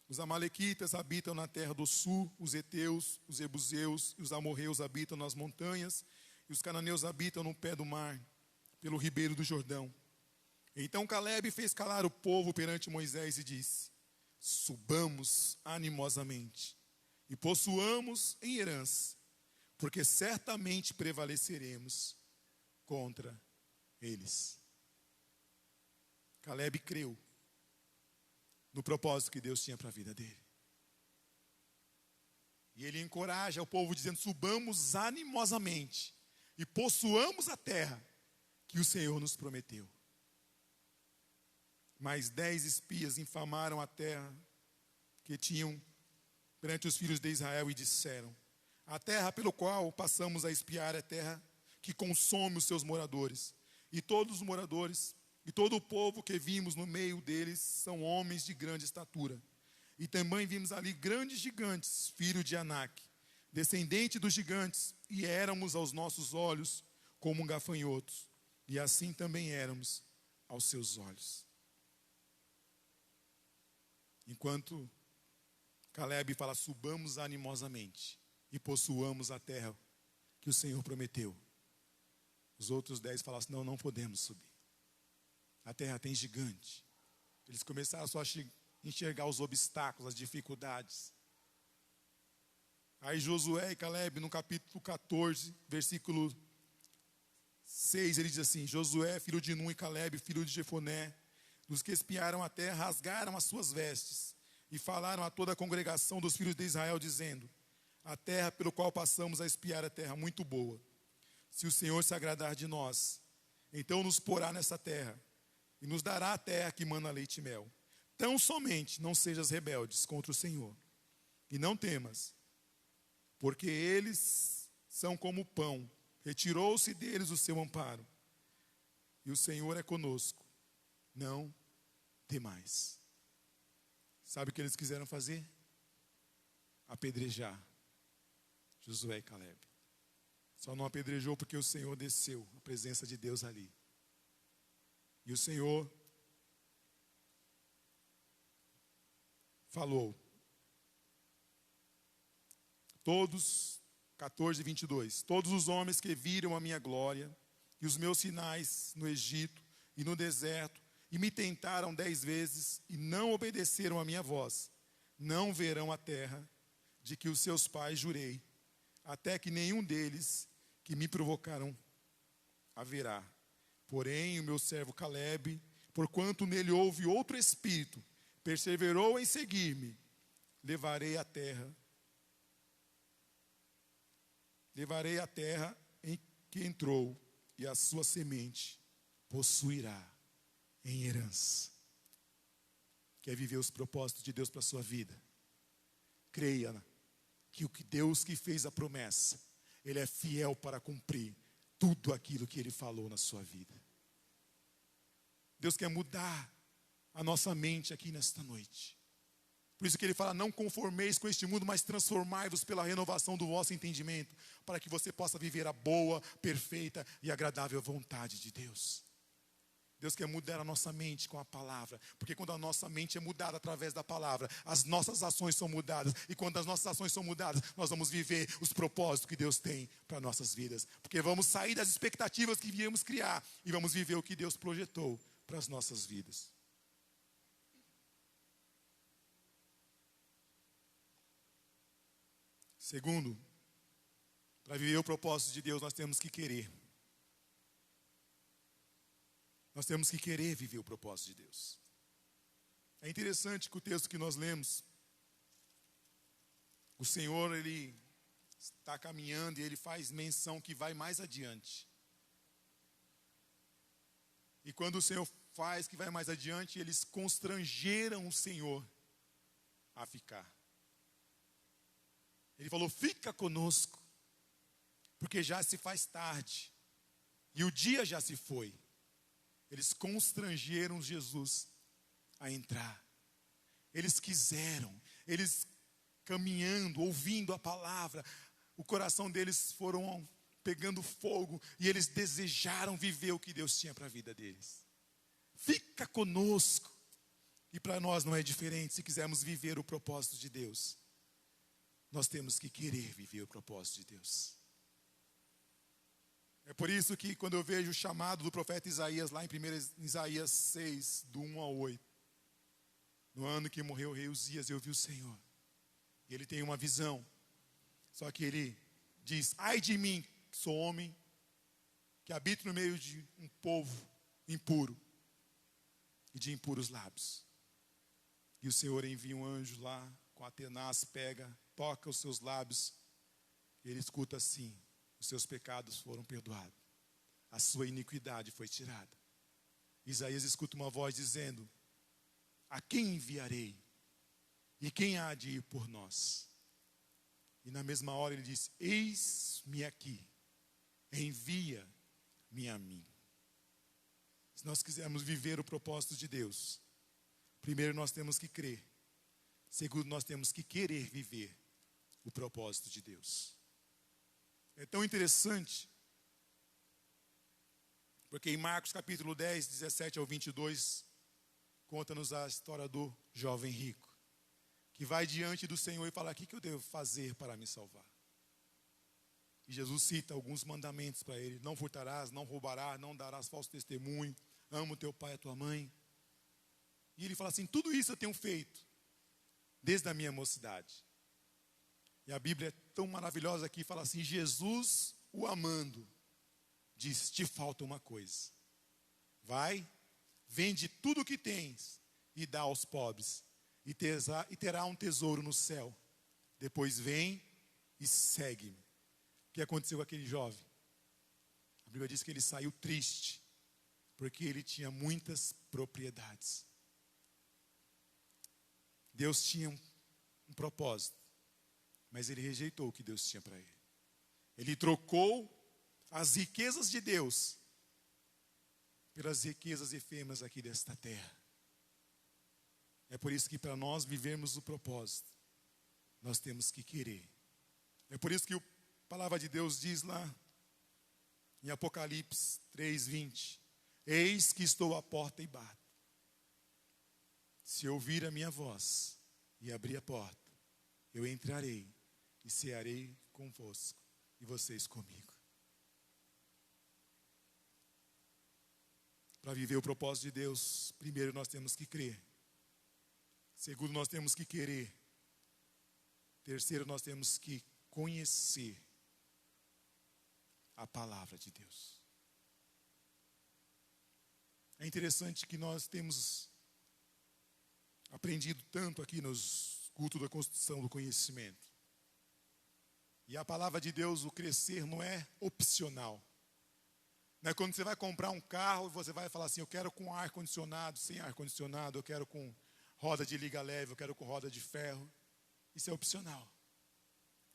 Os amalequitas habitam na terra do sul, os heteus, os jebuseus e os amorreus habitam nas montanhas, e os cananeus habitam no pé do mar, pelo ribeiro do Jordão. Então Calebe fez calar o povo perante Moisés e disse: subamos animosamente e possuamos em herança, porque certamente prevaleceremos contra eles. Calebe creu no propósito que Deus tinha para a vida dele. E ele encoraja o povo dizendo: subamos animosamente e possuamos a terra que o Senhor nos prometeu. Mas 10 espias infamaram a terra que tinham perante os filhos de Israel e disseram: a terra pelo qual passamos a espiar é terra que consome os seus moradores. E todos os moradores e todo o povo que vimos no meio deles são homens de grande estatura. E também vimos ali grandes gigantes, filhos de Anak, descendente dos gigantes, e éramos aos nossos olhos como gafanhotos, e assim também éramos aos seus olhos. Enquanto Caleb fala, subamos animosamente e possuamos a terra que o Senhor prometeu. Os outros 10 falaram assim, não podemos subir. A terra tem gigante. Eles começaram só a enxergar os obstáculos, as dificuldades. Aí Josué e Caleb, no capítulo 14, versículo 6, ele diz assim, Josué, filho de Nun, e Caleb, filho de Jefoné, dos que espiaram a terra, rasgaram as suas vestes e falaram a toda a congregação dos filhos de Israel, dizendo, a terra pelo qual passamos a espiar é terra muito boa. Se o Senhor se agradar de nós, então nos porá nessa terra e nos dará a terra que mana leite e mel. Tão somente não sejas rebeldes contra o Senhor e não temas, porque eles são como pão, retirou-se deles o seu amparo, e o Senhor é conosco, não temais. Sabe o que eles quiseram fazer? Apedrejar Josué e Caleb. Só não apedrejou porque o Senhor desceu, a presença de Deus ali. E o Senhor falou, todos, 14, 22, todos os homens que viram a minha glória e os meus sinais no Egito e no deserto e me tentaram 10 vezes e não obedeceram a minha voz, não verão a terra de que os seus pais jurei, até que nenhum deles que me provocaram haverá. Porém, o meu servo Caleb, porquanto nele houve outro espírito, perseverou em seguir-me, levarei a terra em que entrou, e a sua semente possuirá em herança. Quer viver os propósitos de Deus para a sua vida? Creia que o que Deus que fez a promessa, Ele é fiel para cumprir tudo aquilo que Ele falou na sua vida. Deus quer mudar a nossa mente aqui nesta noite. Por isso que Ele fala, não conformeis com este mundo, mas transformai-vos pela renovação do vosso entendimento, para que você possa viver a boa, perfeita e agradável vontade de Deus. Deus quer mudar a nossa mente com a palavra, porque quando a nossa mente é mudada através da palavra, as nossas ações são mudadas, e quando as nossas ações são mudadas, nós vamos viver os propósitos que Deus tem para nossas vidas, porque vamos sair das expectativas que viemos criar, e vamos viver o que Deus projetou para as nossas vidas. Segundo, para viver o propósito de Deus, nós temos que querer. Nós temos que querer viver o propósito de Deus. É interessante que o texto que nós lemos, o Senhor, Ele está caminhando e Ele faz menção que vai mais adiante. E quando o Senhor faz que vai mais adiante, eles constrangeram o Senhor a ficar. Ele falou, fica conosco, porque já se faz tarde, e o dia já se foi. Eles constrangeram Jesus a entrar. Eles quiseram, eles caminhando, ouvindo a palavra, o coração deles foram pegando fogo, e eles desejaram viver o que Deus tinha para a vida deles. Fica conosco. E para nós não é diferente, se quisermos viver o propósito de Deus. Nós temos que querer viver o propósito de Deus. É por isso que quando eu vejo o chamado do profeta Isaías, lá em 1 Isaías 6, do 1 ao 8, no ano que morreu o rei Uzias, eu vi o Senhor. E ele tem uma visão. Só que ele diz, ai de mim, que sou homem, que habito no meio de um povo impuro e de impuros lábios. E o Senhor envia um anjo lá, com a tenaz, pega, toca os seus lábios, e ele escuta assim, os seus pecados foram perdoados, a sua iniquidade foi tirada. Isaías escuta uma voz dizendo, a quem enviarei? E quem há de ir por nós? E na mesma hora ele diz, eis-me aqui, envia-me a mim. Se nós quisermos viver o propósito de Deus, primeiro nós temos que crer. Segundo, nós temos que querer viver o propósito de Deus. É tão interessante, porque em Marcos capítulo 10, 17 ao 22, conta-nos a história do jovem rico. que vai diante do Senhor e fala: o que eu devo fazer para me salvar? E Jesus cita alguns mandamentos para ele: não furtarás, não roubarás, não darás falso testemunho, ama o teu pai e a tua mãe. E ele fala assim: tudo isso eu tenho feito desde a minha mocidade. E a Bíblia é tão maravilhosa aqui, fala assim: Jesus, o amando, diz: te falta uma coisa. Vai, vende tudo o que tens e dá aos pobres, e terá um tesouro no céu. Depois vem e segue-me. O que aconteceu com aquele jovem? A Bíblia diz que ele saiu triste, porque ele tinha muitas propriedades. Deus tinha um propósito, mas ele rejeitou o que Deus tinha para ele. Ele trocou as riquezas de Deus pelas riquezas efêmeras aqui desta terra. É por isso que para nós vivermos o propósito, nós temos que querer. É por isso que a palavra de Deus diz lá em Apocalipse 3:20: eis que estou à porta e bato. Se ouvir a minha voz e abrir a porta, eu entrarei e cearei convosco e vocês comigo. Para viver o propósito de Deus, primeiro nós temos que crer. Segundo, nós temos que querer. Terceiro, nós temos que conhecer a palavra de Deus. É interessante que nós temos aprendido tanto aqui nos cultos da construção do conhecimento. E a palavra de Deus, o crescer, não é opcional. Não é quando você vai comprar um carro e você vai falar assim: eu quero com ar-condicionado, sem ar-condicionado, eu quero com roda de liga leve, eu quero com roda de ferro. Isso é opcional.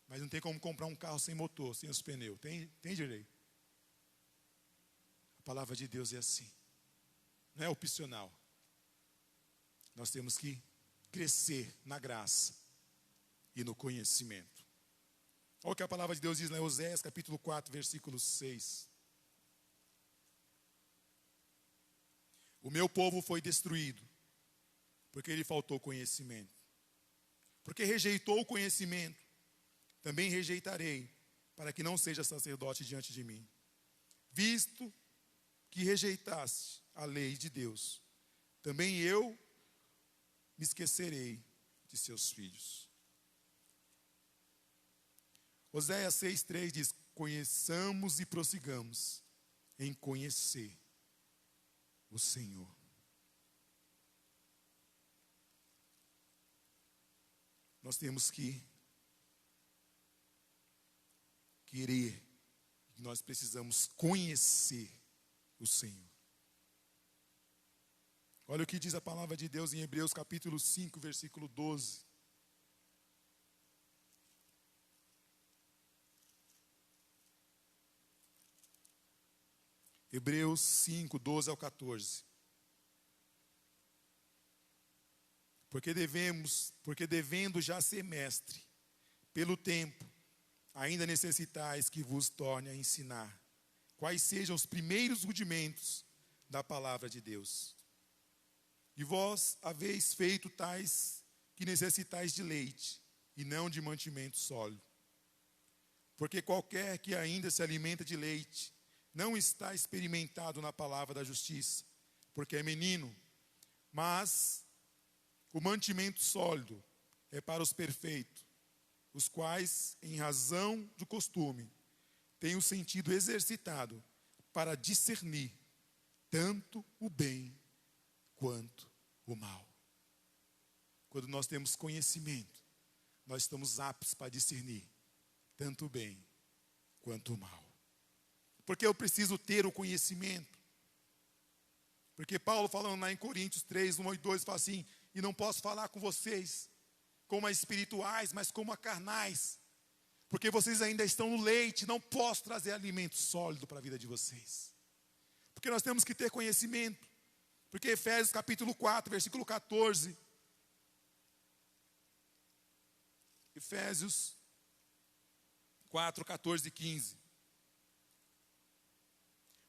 Mas não tem como comprar um carro sem motor, sem os pneus. Tem direito. A palavra de Deus é assim. Não é opcional. Nós temos que crescer na graça e no conhecimento. Olha o que a palavra de Deus diz em Oséias capítulo 4, versículo 6. O meu povo foi destruído, porque lhe faltou conhecimento. Porque rejeitou o conhecimento, também rejeitarei, para que não seja sacerdote diante de mim. Visto que rejeitaste a lei de Deus, também eu me esquecerei de seus filhos. Oséias 6:3 diz: conheçamos e prossigamos em conhecer o Senhor. Nós temos que querer, nós precisamos conhecer o Senhor. Olha o que diz a palavra de Deus em Hebreus capítulo 5, versículo 12. Hebreus 5, 12 ao 14. Porque devendo já ser mestre, pelo tempo, ainda necessitais que vos torne a ensinar quais sejam os primeiros rudimentos da palavra de Deus. E vós haveis feito tais que necessitais de leite, e não de mantimento sólido. Porque qualquer que ainda se alimenta de leite, não está experimentado na palavra da justiça, porque é menino. Mas o mantimento sólido é para os perfeitos, os quais, em razão do costume, têm o sentido exercitado para discernir tanto o bem quanto o mal. Quando nós temos conhecimento, nós estamos aptos para discernir tanto o bem quanto o mal. Porque eu preciso ter o conhecimento. Porque Paulo, falando lá em Coríntios 3, 1 e 2, fala assim: e não posso falar com vocês como a espirituais, mas como a carnais, porque vocês ainda estão no leite. Não posso trazer alimento sólido para a vida de vocês. Porque nós temos que ter conhecimento. Porque Efésios capítulo 4, versículo 14. Efésios 4, 14 e 15.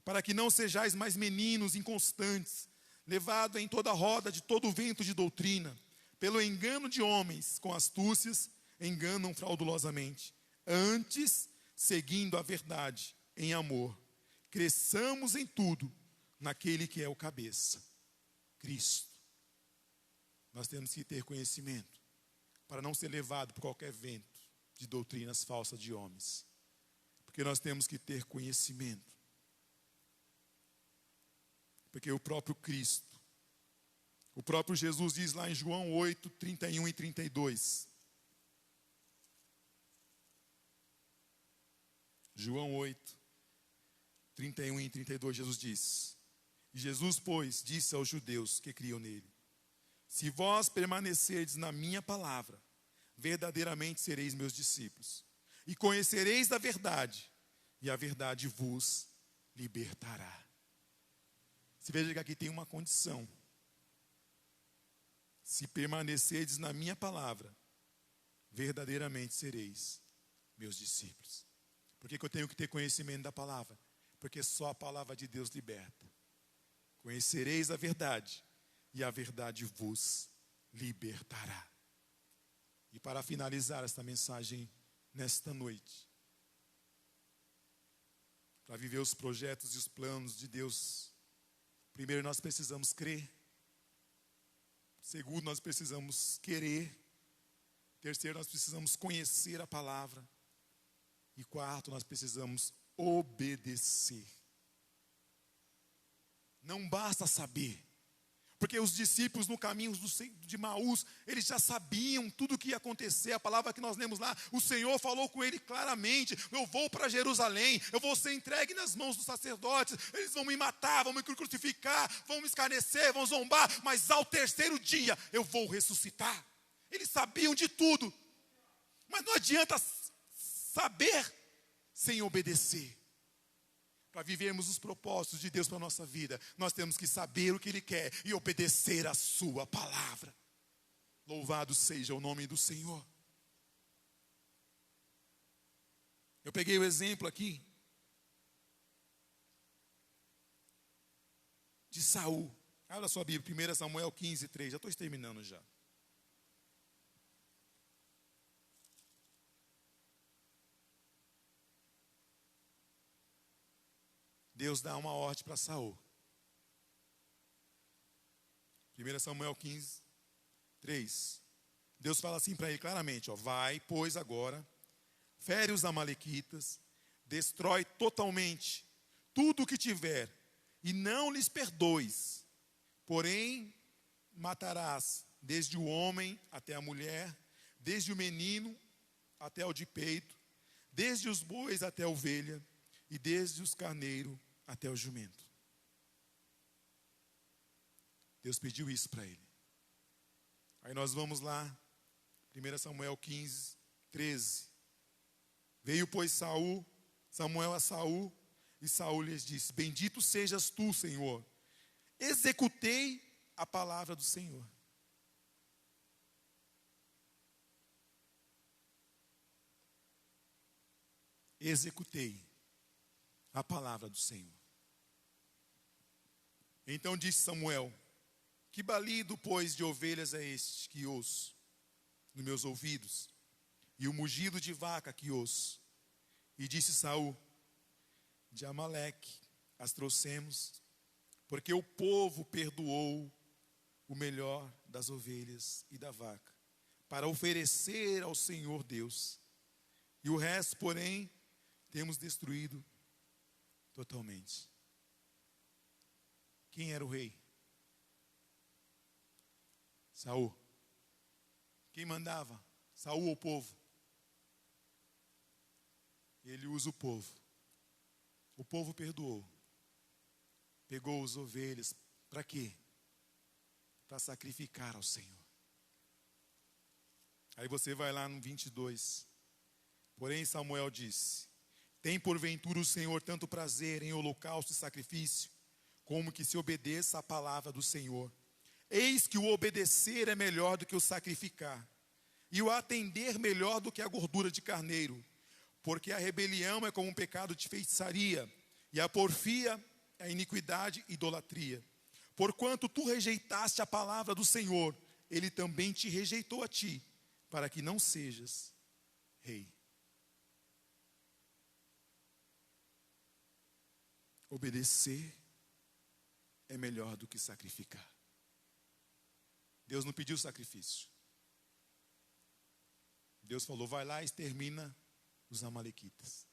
Para que não sejais mais meninos inconstantes, levados em toda roda de todo vento de doutrina, pelo engano de homens, com astúcias, enganam fraudulosamente. Antes, seguindo a verdade, em amor, cresçamos em tudo, naquele que é o cabeça, Cristo. Nós temos que ter conhecimento, para não ser levado por qualquer vento de doutrinas falsas de homens. Porque nós temos que ter conhecimento. Porque o próprio Cristo, o próprio Jesus diz lá em João 8, 31 e 32. João 8, 31 e 32, Jesus diz: E Jesus, pois, disse aos judeus que criam nele: Se vós permanecerdes na minha palavra, verdadeiramente sereis meus discípulos, e conhecereis da verdade, e a verdade vos libertará. Você veja que aqui tem uma condição. Se permanecerdes na minha palavra, verdadeiramente sereis meus discípulos. Por que eu tenho que ter conhecimento da palavra? Porque só a palavra de Deus liberta. Conhecereis a verdade, e a verdade vos libertará. E para finalizar esta mensagem nesta noite, para viver os projetos e os planos de Deus, primeiro nós precisamos crer. Segundo, nós precisamos querer. Terceiro, nós precisamos conhecer a palavra. E quarto, nós precisamos obedecer. Não basta saber. Porque os discípulos no caminho de Maús, eles já sabiam tudo o que ia acontecer. A palavra que nós lemos lá, o Senhor falou com ele claramente: eu vou para Jerusalém, eu vou ser entregue nas mãos dos sacerdotes, eles vão me matar, vão me crucificar, vão me escarnecer, vão zombar, mas ao terceiro dia eu vou ressuscitar. Eles sabiam de tudo, mas não adianta saber sem obedecer. Para vivermos os propósitos de Deus para a nossa vida, nós temos que saber o que Ele quer e obedecer a sua palavra. Louvado seja o nome do Senhor. Eu peguei o exemplo aqui de Saul. Abra a sua Bíblia, 1 Samuel 15, 3. Já estou terminando já. Deus dá uma ordem para Saul. 1 Samuel 15, 3. Deus fala assim para ele claramente: vai, pois, agora, fere os amalequitas, destrói totalmente tudo o que tiver, e não lhes perdoes. Porém, matarás desde o homem até a mulher, desde o menino até o de peito, desde os bois até a ovelha, e desde os carneiros até o jumento. Deus pediu isso para ele. Aí nós vamos lá, 1 Samuel 15, 13. Veio, pois, Samuel a Saul, e Saul lhes disse: bendito sejas tu, Senhor. Executei a palavra do Senhor. Executei a palavra do Senhor. Então disse Samuel: que balido, pois, de ovelhas é este que ouço nos meus ouvidos, e o mugido de vaca que ouço? E disse Saul: de Amaleque as trouxemos, porque o povo perdoou o melhor das ovelhas e da vaca, para oferecer ao Senhor Deus. E o resto, porém, temos destruído totalmente. Quem era o rei? Saul. Quem mandava? Saul ou o povo? Ele usa o povo. O povo perdoou. Pegou as ovelhas. Para quê? Para sacrificar ao Senhor. Aí você vai lá no 22. Porém Samuel disse: tem porventura o Senhor tanto prazer em holocausto e sacrifício, como que se obedeça à palavra do Senhor? Eis que o obedecer é melhor do que o sacrificar, e o atender melhor do que a gordura de carneiro. Porque a rebelião é como um pecado de feitiçaria, e a porfia é iniquidade e idolatria. Porquanto tu rejeitaste a palavra do Senhor, ele também te rejeitou a ti, para que não sejas rei. Obedecer é melhor do que sacrificar. Deus não pediu sacrifício. Deus falou, vai lá e extermina os amalequitas.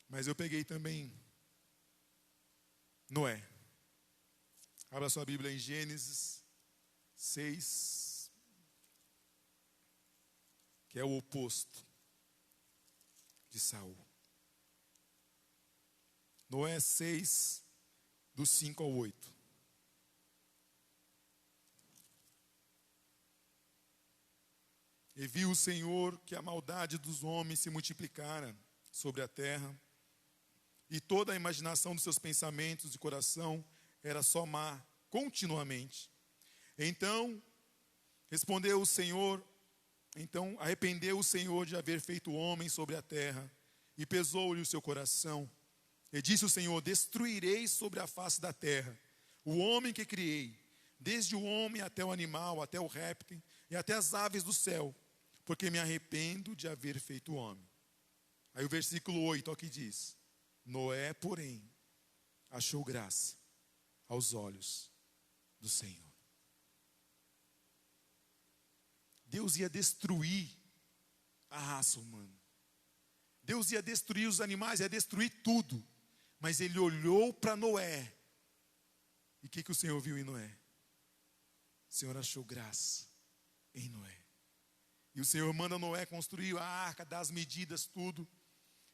Mas eu peguei também Noé. Abra sua Bíblia em Gênesis 6, que é o oposto de Saul. Noé 6, do 5 ao 8. E viu o Senhor que a maldade dos homens se multiplicara sobre a terra, e toda a imaginação dos seus pensamentos de coração era só má, continuamente. Então respondeu o Senhor, então arrependeu o Senhor de haver feito o homem sobre a terra, e pesou-lhe o seu coração. E disse o Senhor, destruirei sobre a face da terra o homem que criei, desde o homem até o animal, até o réptil e até as aves do céu, porque me arrependo de haver feito o homem. Aí o versículo 8, olha o que diz. Noé, porém, achou graça aos olhos do Senhor. Deus ia destruir a raça humana. Deus ia destruir os animais, ia destruir tudo. Mas ele olhou para Noé. E o que o Senhor viu em Noé? O Senhor achou graça em Noé. E o Senhor manda Noé construir a arca, dá as medidas, tudo.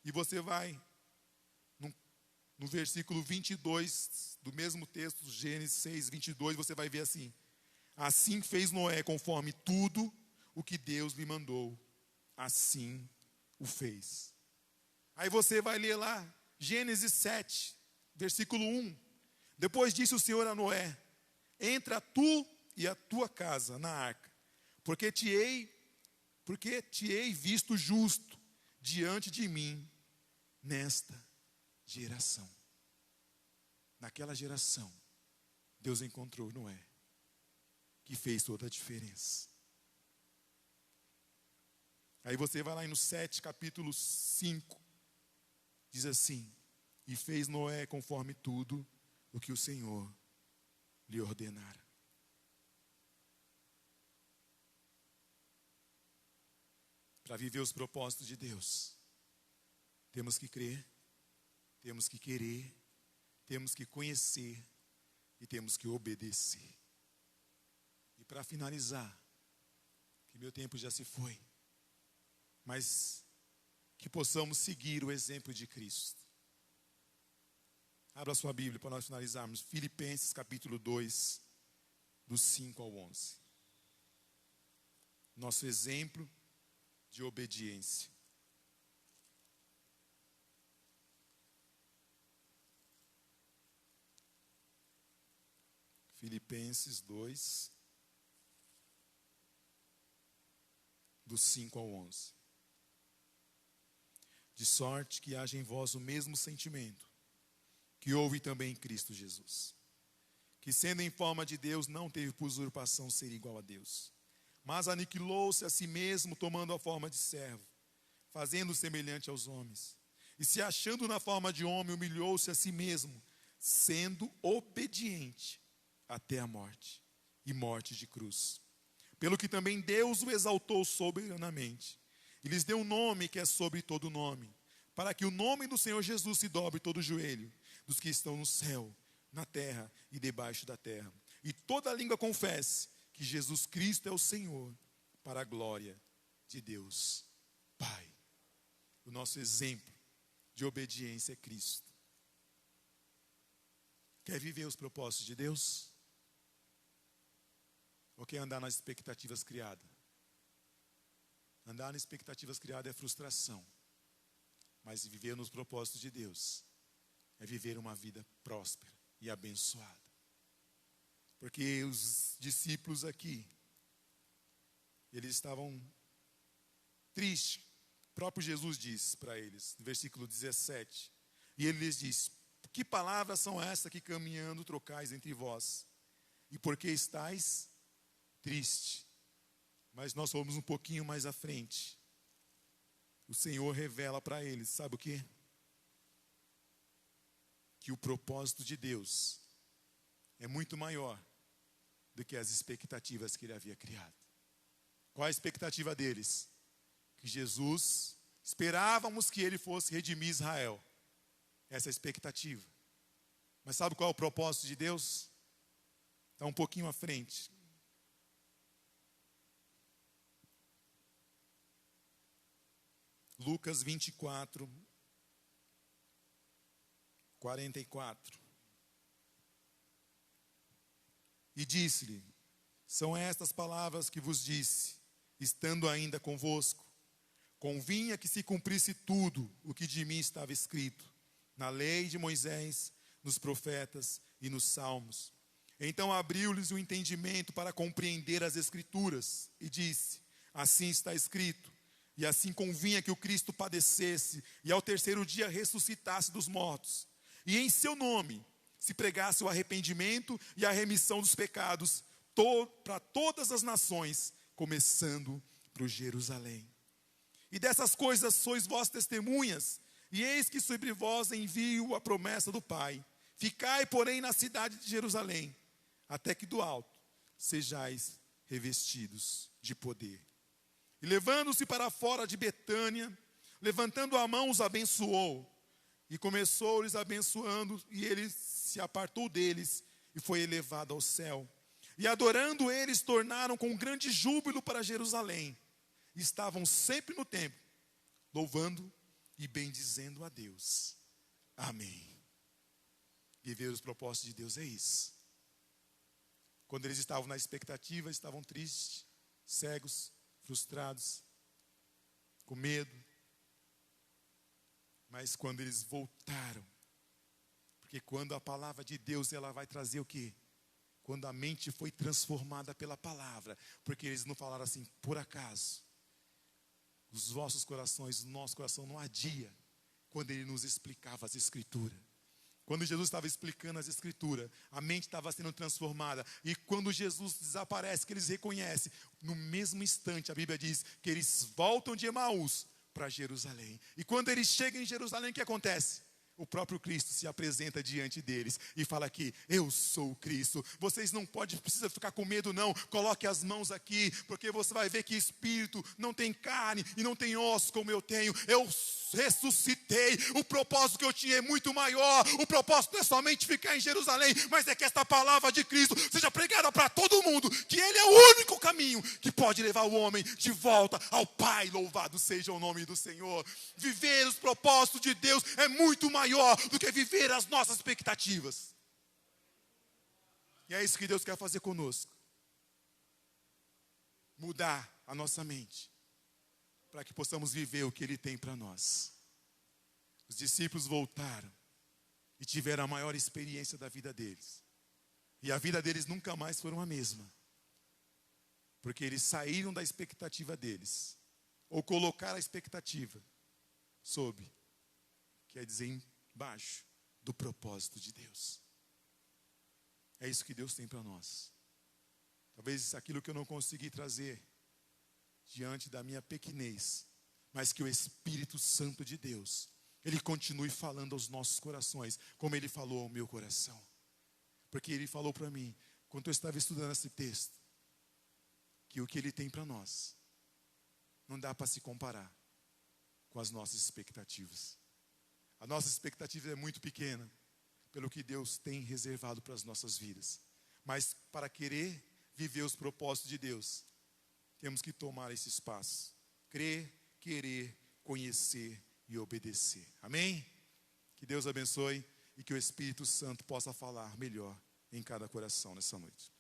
E você vai no versículo 22 do mesmo texto, Gênesis 6, 22, você vai ver assim. Assim fez Noé conforme tudo o que Deus lhe mandou. Assim o fez. Aí você vai ler lá, Gênesis 7, versículo 1. Depois disse o Senhor a Noé, entra tu e a tua casa na arca, porque te hei visto justo diante de mim nesta geração. Naquela geração, Deus encontrou Noé, que fez toda a diferença. Aí você vai lá no 7, capítulo 5, diz assim, e fez Noé conforme tudo o que o Senhor lhe ordenara. Para viver os propósitos de Deus, temos que crer, temos que querer, temos que conhecer e temos que obedecer. E para finalizar, que meu tempo já se foi, mas que possamos seguir o exemplo de Cristo. Abra sua Bíblia para nós finalizarmos. Filipenses capítulo 2, do 5 ao 11. Nosso exemplo de obediência. Filipenses 2, do 5 ao 11. De sorte que haja em vós o mesmo sentimento que houve também em Cristo Jesus, que sendo em forma de Deus, não teve por usurpação ser igual a Deus, mas aniquilou-se a si mesmo, tomando a forma de servo, fazendo semelhante aos homens, e se achando na forma de homem, humilhou-se a si mesmo, sendo obediente até a morte, e morte de cruz. Pelo que também Deus o exaltou soberanamente, e lhes deu um nome que é sobre todo nome, para que o nome do Senhor Jesus se dobre todo o joelho, dos que estão no céu, na terra e debaixo da terra, e toda língua confesse que Jesus Cristo é o Senhor, para a glória de Deus Pai. O nosso exemplo de obediência é Cristo. Quer viver os propósitos de Deus? Ou quer andar nas expectativas criadas? Andar nas expectativas criadas é frustração. Mas viver nos propósitos de Deus é viver uma vida próspera e abençoada. Porque os discípulos aqui, eles estavam tristes. O próprio Jesus diz para eles, no versículo 17, e ele lhes diz, que palavras são essas que caminhando trocais entre vós? E por que estáis triste? Mas nós vamos um pouquinho mais à frente. O Senhor revela para eles, sabe o quê? Que o propósito de Deus é muito maior do que as expectativas que ele havia criado. Qual a expectativa deles? Que Jesus, esperávamos que ele fosse redimir Israel. Essa é a expectativa. Mas sabe qual é o propósito de Deus? Está um pouquinho à frente. Lucas 24, 44. E disse-lhe: são estas palavras que vos disse, estando ainda convosco. Convinha que se cumprisse tudo o que de mim estava escrito, na lei de Moisés, nos profetas e nos salmos. Então abriu-lhes o entendimento para compreender as Escrituras, e disse: assim está escrito, e assim convinha que o Cristo padecesse, e ao terceiro dia ressuscitasse dos mortos, e em seu nome se pregasse o arrependimento e a remissão dos pecados, para todas as nações, começando por Jerusalém. E dessas coisas sois vós testemunhas, e eis que sobre vós envio a promessa do Pai. Ficai, porém, na cidade de Jerusalém, até que do alto sejais revestidos de poder. E levando-se para fora de Betânia, levantando a mão, os abençoou. E começou-lhes abençoando, e ele se apartou deles, e foi elevado ao céu. E adorando eles, tornaram com grande júbilo para Jerusalém. E estavam sempre no templo, louvando e bendizendo a Deus. Amém. Viver os propósitos de Deus é isso. Quando eles estavam na expectativa, estavam tristes, cegos, frustrados, com medo. Mas quando eles voltaram, porque quando a palavra de Deus, ela vai trazer o quê? Quando a mente foi transformada pela palavra, porque eles não falaram assim, por acaso. Os vossos corações, o nosso coração não adia, quando ele nos explicava as Escrituras. Quando Jesus estava explicando as Escrituras, a mente estava sendo transformada. E quando Jesus desaparece, que eles reconhecem, no mesmo instante, a Bíblia diz que eles voltam de Emaús para Jerusalém. E quando eles chegam em Jerusalém, o que acontece? O próprio Cristo se apresenta diante deles e fala aqui: eu sou o Cristo. Vocês não precisam ficar com medo não. Coloque as mãos aqui, porque você vai ver que espírito não tem carne e não tem ossos como eu tenho. Eu ressuscitei. O propósito que eu tinha é muito maior. O propósito não é somente ficar em Jerusalém, mas é que esta palavra de Cristo seja pregada para todo mundo, que Ele é o único caminho que pode levar o homem de volta ao Pai. Louvado seja o nome do Senhor. Viver os propósitos de Deus é muito maior do que viver as nossas expectativas. E é isso que Deus quer fazer conosco. Mudar a nossa mente, para que possamos viver o que Ele tem para nós. Os discípulos voltaram e tiveram a maior experiência da vida deles. E a vida deles nunca mais foi a mesma. Porque eles saíram da expectativa deles, ou colocaram a expectativa sob, quer dizer, embaixo do propósito de Deus. É isso que Deus tem para nós. Talvez aquilo que eu não consegui trazer diante da minha pequenez, mas que o Espírito Santo de Deus, Ele continue falando aos nossos corações, como Ele falou ao meu coração. Porque Ele falou para mim, quando eu estava estudando esse texto, que o que Ele tem para nós, não dá para se comparar com as nossas expectativas. A nossa expectativa é muito pequena, pelo que Deus tem reservado para as nossas vidas. Mas para querer viver os propósitos de Deus, temos que tomar esse espaço. Crer, querer, conhecer e obedecer. Amém? Que Deus abençoe e que o Espírito Santo possa falar melhor em cada coração nessa noite.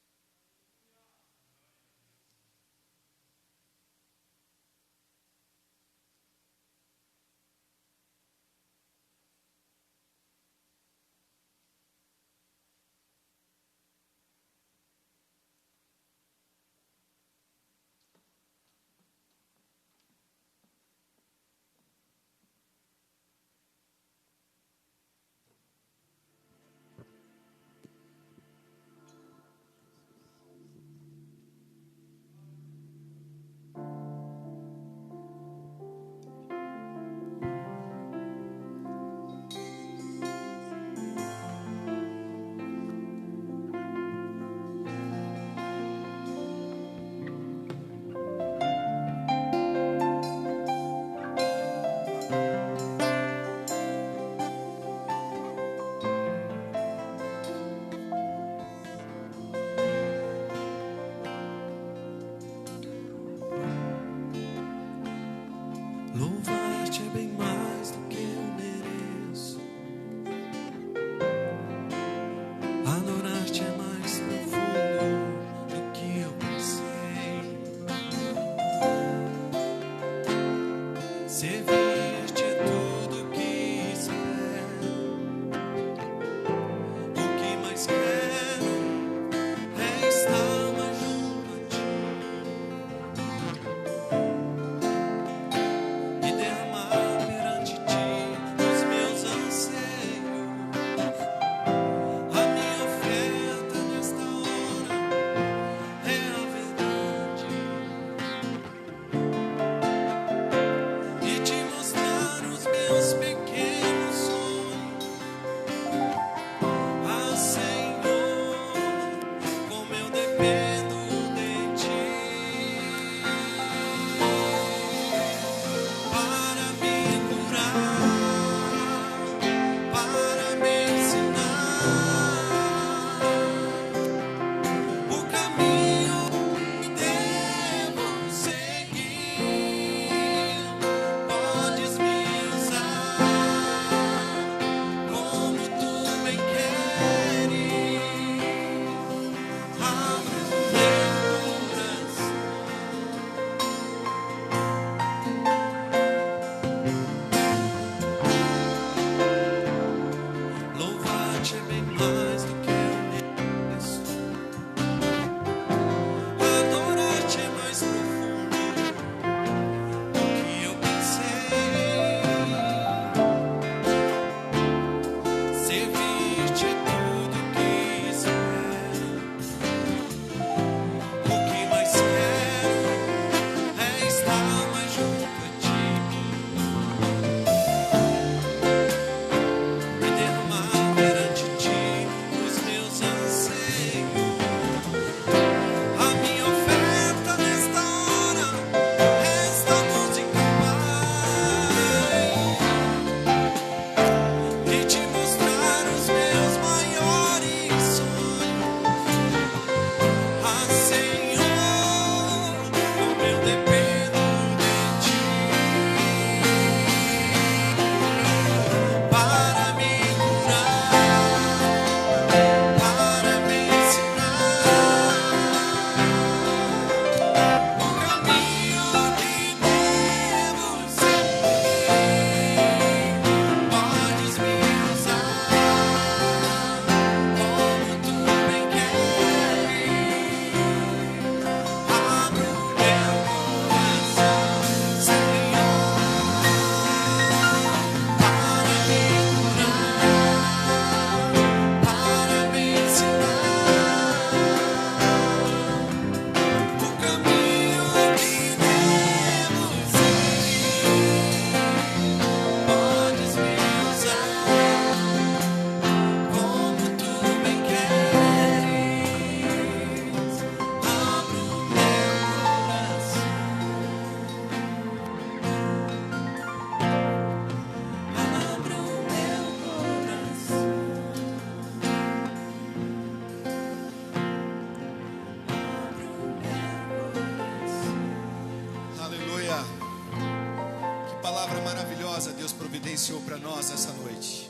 maravilhosa Deus providenciou para nós essa noite.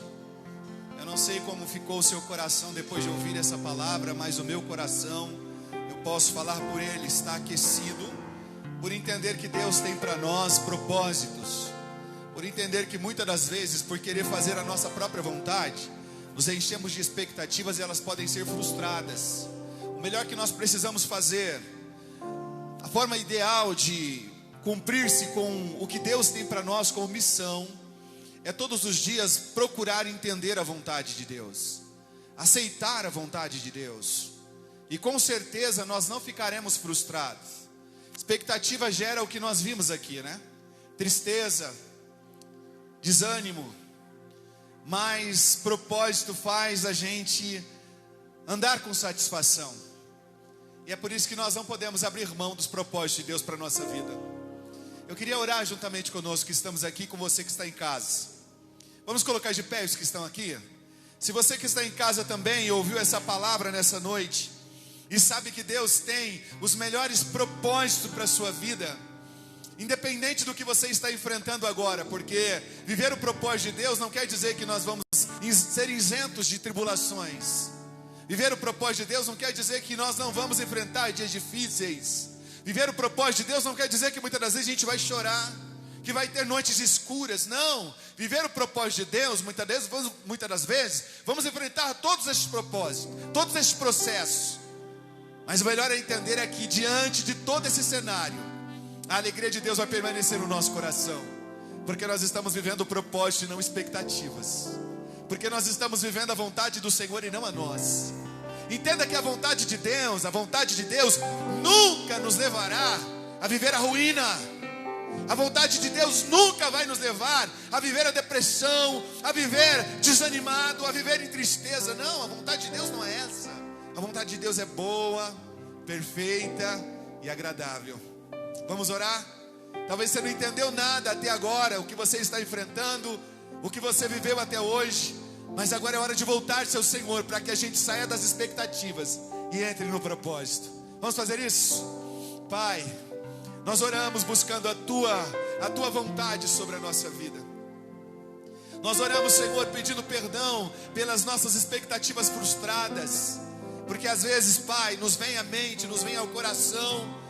Eu não sei como ficou o seu coração depois de ouvir essa palavra, mas o meu coração, eu posso falar por ele, está aquecido, por entender que Deus tem para nós propósitos, por entender que muitas das vezes, por querer fazer a nossa própria vontade, nos enchemos de expectativas e elas podem ser frustradas. O melhor que nós precisamos fazer, a forma ideal de cumprir-se com o que Deus tem para nós como missão, é todos os dias procurar entender a vontade de Deus, aceitar a vontade de Deus, e com certeza nós não ficaremos frustrados. Expectativa gera o que nós vimos aqui, né? Tristeza, desânimo, mas propósito faz a gente andar com satisfação, e é por isso que nós não podemos abrir mão dos propósitos de Deus para a nossa vida. Eu queria orar juntamente conosco que estamos aqui, com você que está em casa. Vamos colocar de pé os que estão aqui. Se você que está em casa também ouviu essa palavra nessa noite e sabe que Deus tem os melhores propósitos para a sua vida, independente do que você está enfrentando agora, porque viver o propósito de Deus não quer dizer que nós vamos ser isentos de tribulações. Viver o propósito de Deus não quer dizer que nós não vamos enfrentar dias difíceis. Viver o propósito de Deus não quer dizer que muitas das vezes a gente vai chorar, que vai ter noites escuras. Não, viver o propósito de Deus, muitas das vezes, vamos enfrentar todos esses propósitos, todos esses processos. Mas o melhor é entender é que diante de todo esse cenário, a alegria de Deus vai permanecer no nosso coração, porque nós estamos vivendo o propósito e não expectativas, porque nós estamos vivendo a vontade do Senhor e não a nós. Entenda que a vontade de Deus nunca nos levará a viver a ruína. A vontade de Deus nunca vai nos levar a viver a depressão, a viver desanimado, a viver em tristeza. Não, a vontade de Deus não é essa. A vontade de Deus é boa, perfeita e agradável. Vamos orar? Talvez você não entendeu nada até agora, o que você está enfrentando, o que você viveu até hoje, mas agora é hora de voltar-se ao Senhor, para que a gente saia das expectativas e entre no propósito. Vamos fazer isso? Pai, nós oramos buscando a tua vontade sobre a nossa vida. Nós oramos, Senhor, pedindo perdão pelas nossas expectativas frustradas, porque às vezes, Pai, nos vem à mente, nos vem ao coração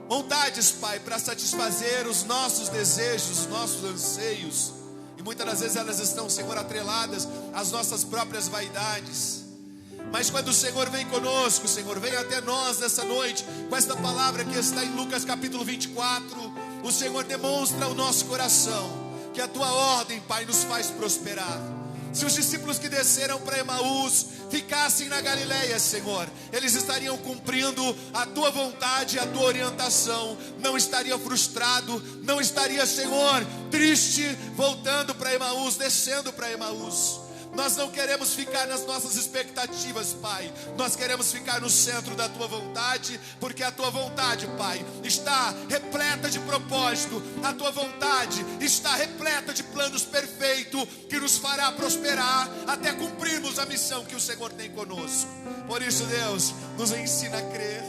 vontades, Pai, para satisfazer os nossos desejos, os nossos anseios, e muitas das vezes elas estão, Senhor, atreladas às nossas próprias vaidades. Mas quando o Senhor vem conosco, o Senhor vem até nós nessa noite, com esta palavra que está em Lucas capítulo 24, o Senhor demonstra ao nosso coração que a tua ordem, Pai, nos faz prosperar. Se os discípulos que desceram para Emaús ficassem na Galileia, Senhor, eles estariam cumprindo a tua vontade, a tua orientação, não estaria frustrado, não estaria, Senhor, triste, voltando para Emaús, descendo para Emaús. Nós não queremos ficar nas nossas expectativas, Pai. Nós queremos ficar no centro da tua vontade, porque a tua vontade, Pai, está repleta de propósito. A tua vontade está repleta de planos perfeitos que nos fará prosperar até cumprirmos a missão que o Senhor tem conosco. Por isso, Deus, nos ensina a crer.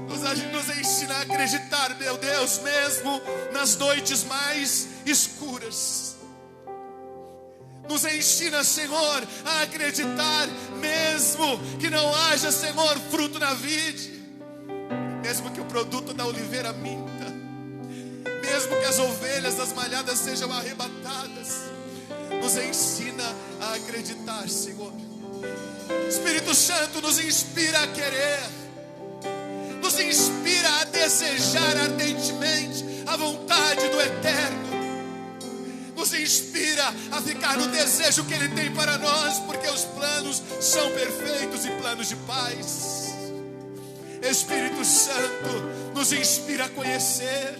Nos ensina a acreditar, meu Deus, mesmo nas noites mais escuras. Nos ensina, Senhor, a acreditar, mesmo que não haja, Senhor, fruto na vide, mesmo que o produto da oliveira minta, mesmo que as ovelhas das malhadas sejam arrebatadas. Nos ensina a acreditar, Senhor. Espírito Santo nos inspira a querer, nos inspira a desejar ardentemente a vontade do Eterno. Nos inspira a ficar no desejo que Ele tem para nós, porque os planos são perfeitos e planos de paz. Espírito Santo, nos inspira a conhecer,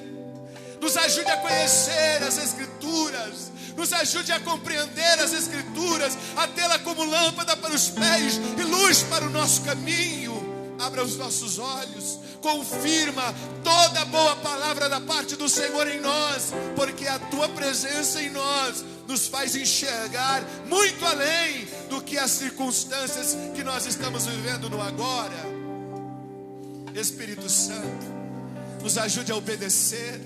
nos ajude a conhecer as Escrituras, nos ajude a compreender as Escrituras, a tê-la como lâmpada para os pés e luz para o nosso caminho. Abra os nossos olhos, confirma toda boa palavra da parte do Senhor em nós, porque a tua presença em nós nos faz enxergar muito além do que as circunstâncias que nós estamos vivendo no agora. Espírito Santo, nos ajude a obedecer,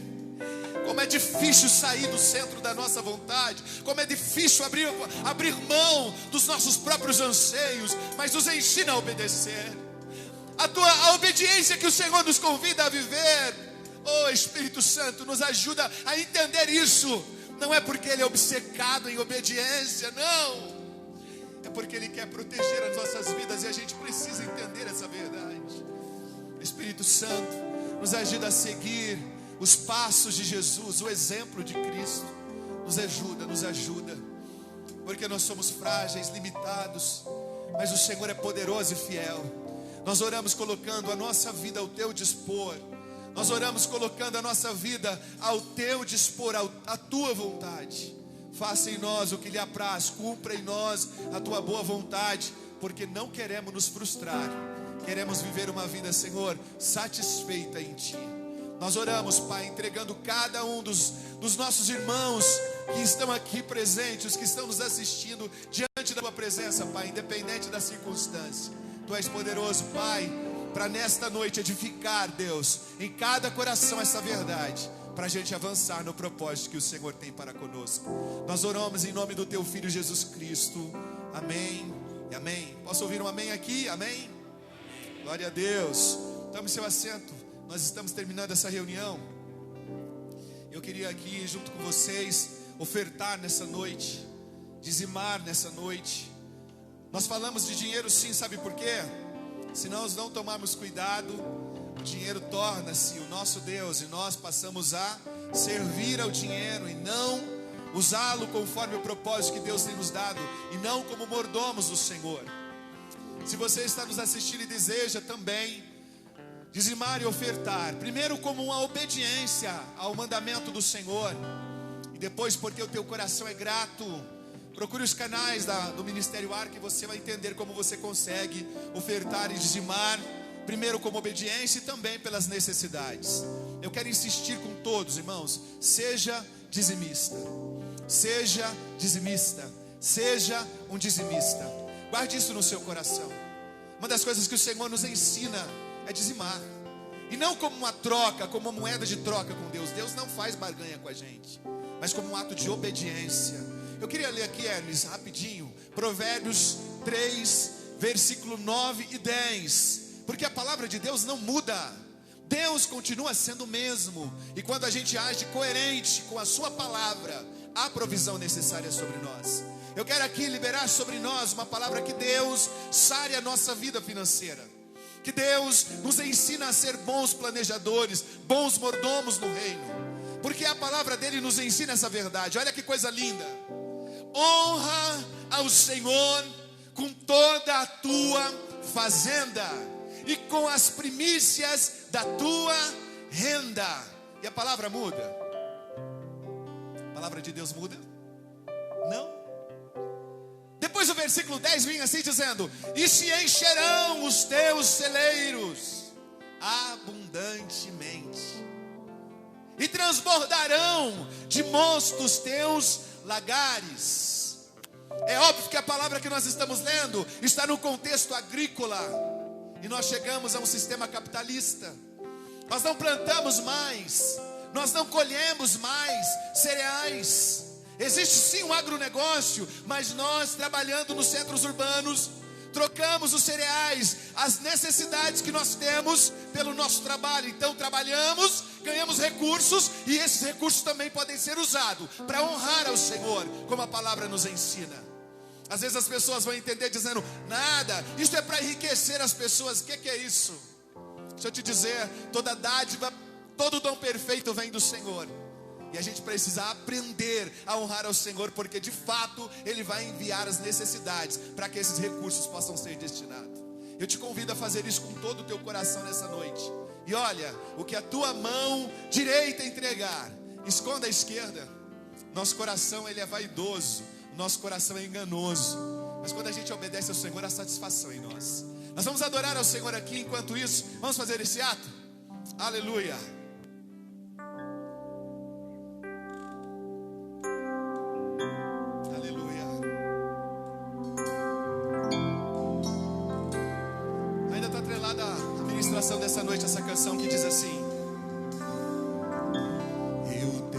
Como é difícil sair do centro da nossa vontade, como é difícil abrir mão dos nossos próprios anseios, mas nos ensina a obedecer. A obediência que o Senhor nos convida a viver, oh Espírito Santo, nos ajuda a entender isso. Não é porque Ele é obcecado em obediência, não, é porque Ele quer proteger as nossas vidas e a gente precisa entender essa verdade. Espírito Santo, nos ajuda a seguir os passos de Jesus, o exemplo de Cristo. Nos ajuda, porque nós somos frágeis, limitados, mas o Senhor é poderoso e fiel. Nós oramos colocando a nossa vida ao Teu dispor. Nós oramos colocando a nossa vida ao Teu dispor, à Tua vontade. Faça em nós o que lhe apraz, cumpra em nós a Tua boa vontade, porque não queremos nos frustrar, queremos viver uma vida, Senhor, satisfeita em Ti. Nós oramos, Pai, entregando cada um dos nossos irmãos que estão aqui presentes, os que estão nos assistindo, diante da Tua presença, Pai, independente da circunstância. Tu és poderoso, Pai, para nesta noite edificar, Deus, em cada coração essa verdade, para a gente avançar no propósito que o Senhor tem para conosco. Nós oramos em nome do Teu Filho Jesus Cristo. Amém e amém. Posso ouvir um amém aqui? Amém? Glória a Deus. Tome seu assento. Nós estamos terminando essa reunião. Eu queria aqui, junto com vocês, ofertar nessa noite, dizimar nessa noite. Nós falamos de dinheiro sim, sabe por quê? Se nós não tomarmos cuidado, o dinheiro torna-se o nosso Deus e nós passamos a servir ao dinheiro e não usá-lo conforme o propósito que Deus tem nos dado e não como mordomos do Senhor. Se você está nos assistindo e deseja também dizimar e ofertar, primeiro como uma obediência ao mandamento do Senhor, e depois porque o teu coração é grato, procure os canais do Ministério Arca e você vai entender como você consegue ofertar e dizimar, primeiro como obediência e também pelas necessidades. Eu quero insistir com todos, irmãos, seja dizimista, seja dizimista, seja um dizimista. Guarde isso no seu coração. Uma das coisas que o Senhor nos ensina é dizimar, e não como uma troca, como uma moeda de troca com Deus. Deus não faz barganha com a gente, mas como um ato de obediência. Eu queria ler aqui, Hermes, rapidinho, Provérbios 3, versículo 9 e 10, porque a palavra de Deus não muda. Deus continua sendo o mesmo, e quando a gente age coerente com a sua palavra, há provisão necessária sobre nós. Eu quero aqui liberar sobre nós uma palavra que Deus sare a nossa vida financeira, que Deus nos ensina a ser bons planejadores, bons mordomos no reino, porque a palavra dele nos ensina essa verdade. Olha que coisa linda: honra ao Senhor com toda a tua fazenda e com as primícias da tua renda. E a palavra muda? A palavra de Deus muda? Não. Depois o versículo 10 vem assim dizendo: e se encherão os teus celeiros abundantemente, e transbordarão de mostos teus lagares. É óbvio que a palavra que nós estamos lendo está no contexto agrícola, e nós chegamos a um sistema capitalista. Nós não plantamos mais, nós não colhemos mais cereais. Existe sim um agronegócio, mas nós, trabalhando nos centros urbanos, trocamos os cereais, as necessidades que nós temos pelo nosso trabalho. Então trabalhamos, ganhamos recursos, e esses recursos também podem ser usados para honrar ao Senhor, como a palavra nos ensina. Às vezes as pessoas vão entender dizendo: nada, isso é para enriquecer as pessoas. O que é isso? Deixa eu te dizer, toda dádiva, todo dom perfeito vem do Senhor. E a gente precisa aprender a honrar ao Senhor, porque de fato Ele vai enviar as necessidades para que esses recursos possam ser destinados. Eu te convido a fazer isso com todo o teu coração nessa noite. E olha, o que a tua mão direita entregar, esconda a esquerda. Nosso coração, ele é vaidoso, nosso coração é enganoso, mas quando a gente obedece ao Senhor, há satisfação em nós. Nós vamos adorar ao Senhor aqui. Enquanto isso, vamos fazer esse ato. Aleluia. Dessa noite, essa canção que diz assim: eu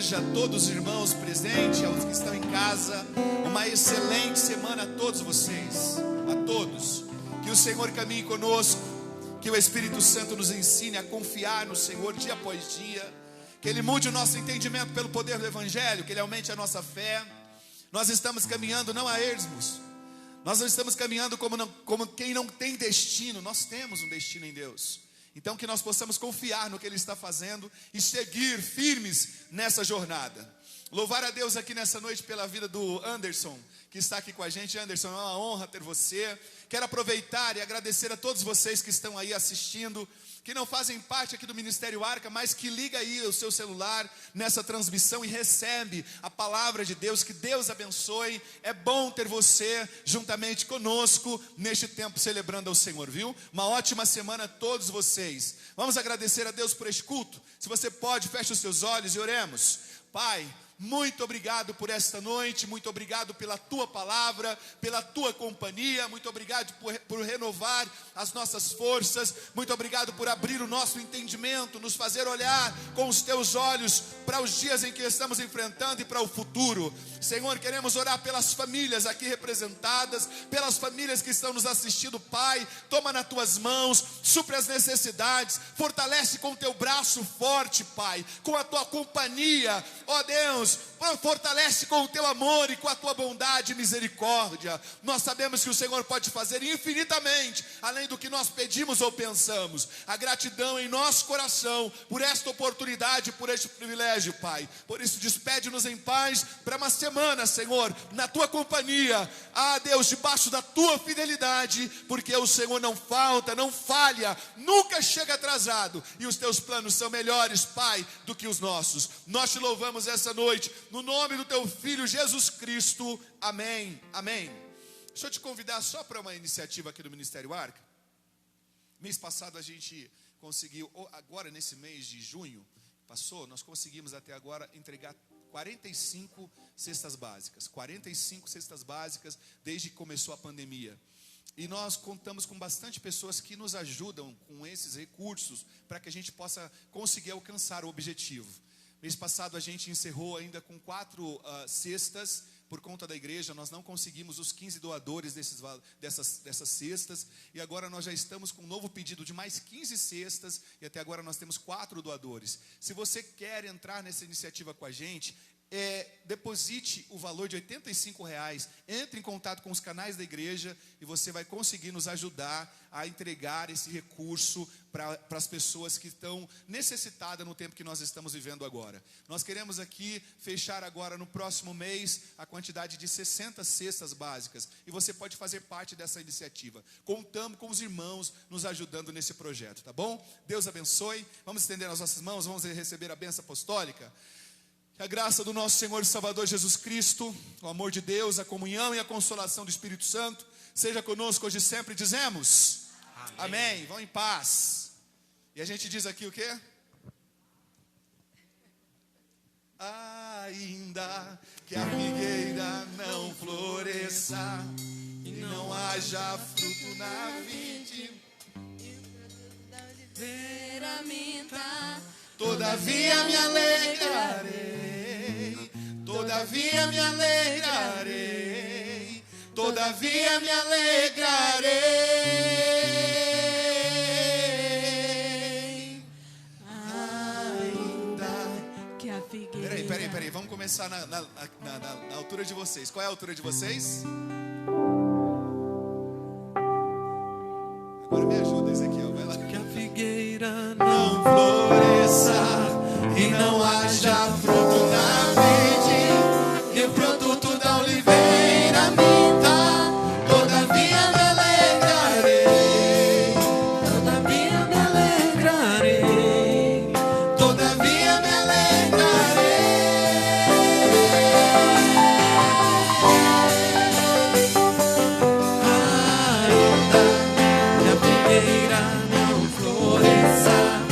igreja, a todos os irmãos presentes, aos que estão em casa. Uma excelente semana a todos vocês, a todos. Que o Senhor caminhe conosco, que o Espírito Santo nos ensine a confiar no Senhor dia após dia, que Ele mude o nosso entendimento pelo poder do Evangelho, que Ele aumente a nossa fé. Nós estamos caminhando não a esmos, nós não estamos caminhando como quem não tem destino. Nós temos um destino em Deus. Então que nós possamos confiar no que Ele está fazendo e seguir firmes nessa jornada. Louvar a Deus aqui nessa noite pela vida do Anderson, que está aqui com a gente. Anderson, é uma honra ter você. Quero aproveitar e agradecer a todos vocês que estão aí assistindo, que não fazem parte aqui do Ministério Arca, mas que liga aí o seu celular nessa transmissão e recebe a palavra de Deus. Que Deus abençoe. É bom ter você juntamente conosco neste tempo celebrando ao Senhor, viu? Uma ótima semana a todos vocês. Vamos agradecer a Deus por este culto. Se você pode, feche os seus olhos e oremos. Pai, muito obrigado por esta noite, muito obrigado pela Tua palavra, pela Tua companhia, muito obrigado por renovar as nossas forças, muito obrigado por abrir o nosso entendimento, nos fazer olhar com os Teus olhos para os dias em que estamos enfrentando e para o futuro. Senhor, queremos orar pelas famílias aqui representadas, pelas famílias que estão nos assistindo. Pai, toma nas Tuas mãos, supre as necessidades, fortalece com Teu braço forte, Pai, com a Tua companhia, ó Deus, fortalece com o Teu amor e com a Tua bondade e misericórdia. Nós sabemos que o Senhor pode fazer infinitamente além do que nós pedimos ou pensamos. A gratidão em nosso coração por esta oportunidade, por este privilégio, Pai. Por isso despede-nos em paz para uma semana, Senhor, na Tua companhia, Deus, debaixo da Tua fidelidade, porque o Senhor não falta, não falha, nunca chega atrasado, e os Teus planos são melhores, Pai, do que os nossos. Nós Te louvamos essa noite, no nome do Teu Filho Jesus Cristo, amém, amém. Deixa eu te convidar só para uma iniciativa aqui do Ministério Arca. Mês passado a gente conseguiu, agora nesse mês de junho, passou, nós conseguimos até agora entregar 45 cestas básicas, 45 cestas básicas desde que começou a pandemia. E nós contamos com bastante pessoas que nos ajudam com esses recursos para que a gente possa conseguir alcançar o objetivo. Mês passado a gente encerrou ainda com 4 cestas, por conta da igreja. Nós não conseguimos os 15 doadores dessas cestas, e agora nós já estamos com um novo pedido de mais 15 cestas, e até agora nós temos 4 doadores. Se você quer entrar nessa iniciativa com a gente, deposite o valor de R$85, entre em contato com os canais da igreja e você vai conseguir nos ajudar a entregar esse recurso para as pessoas que estão necessitadas no tempo que nós estamos vivendo agora. Nós queremos aqui fechar agora no próximo mês a quantidade de 60 cestas básicas, e você pode fazer parte dessa iniciativa. Contamos com os irmãos nos ajudando nesse projeto, tá bom? Deus abençoe. Vamos estender as nossas mãos, vamos receber a bênção apostólica. Que a graça do nosso Senhor e Salvador Jesus Cristo, o amor de Deus, a comunhão e a consolação do Espírito Santo seja conosco hoje e sempre. Dizemos amém. Amém. Vão em paz. E a gente diz aqui o quê? Ainda que a figueira não floresça e não haja fruto na vide, todavia me alegrarei, todavia me alegrarei, todavia me alegrarei. Ainda que a figueira... Peraí, vamos começar na altura de vocês. Qual é a altura de vocês? Agora me ajuda, Ezequiel, vai lá. Que a figueira não floresça e não haja fruto na vide, e o produto da oliveira minta, todavia me alegrarei, todavia me alegrarei, todavia me alegrarei. Ainda que a figueira não floresça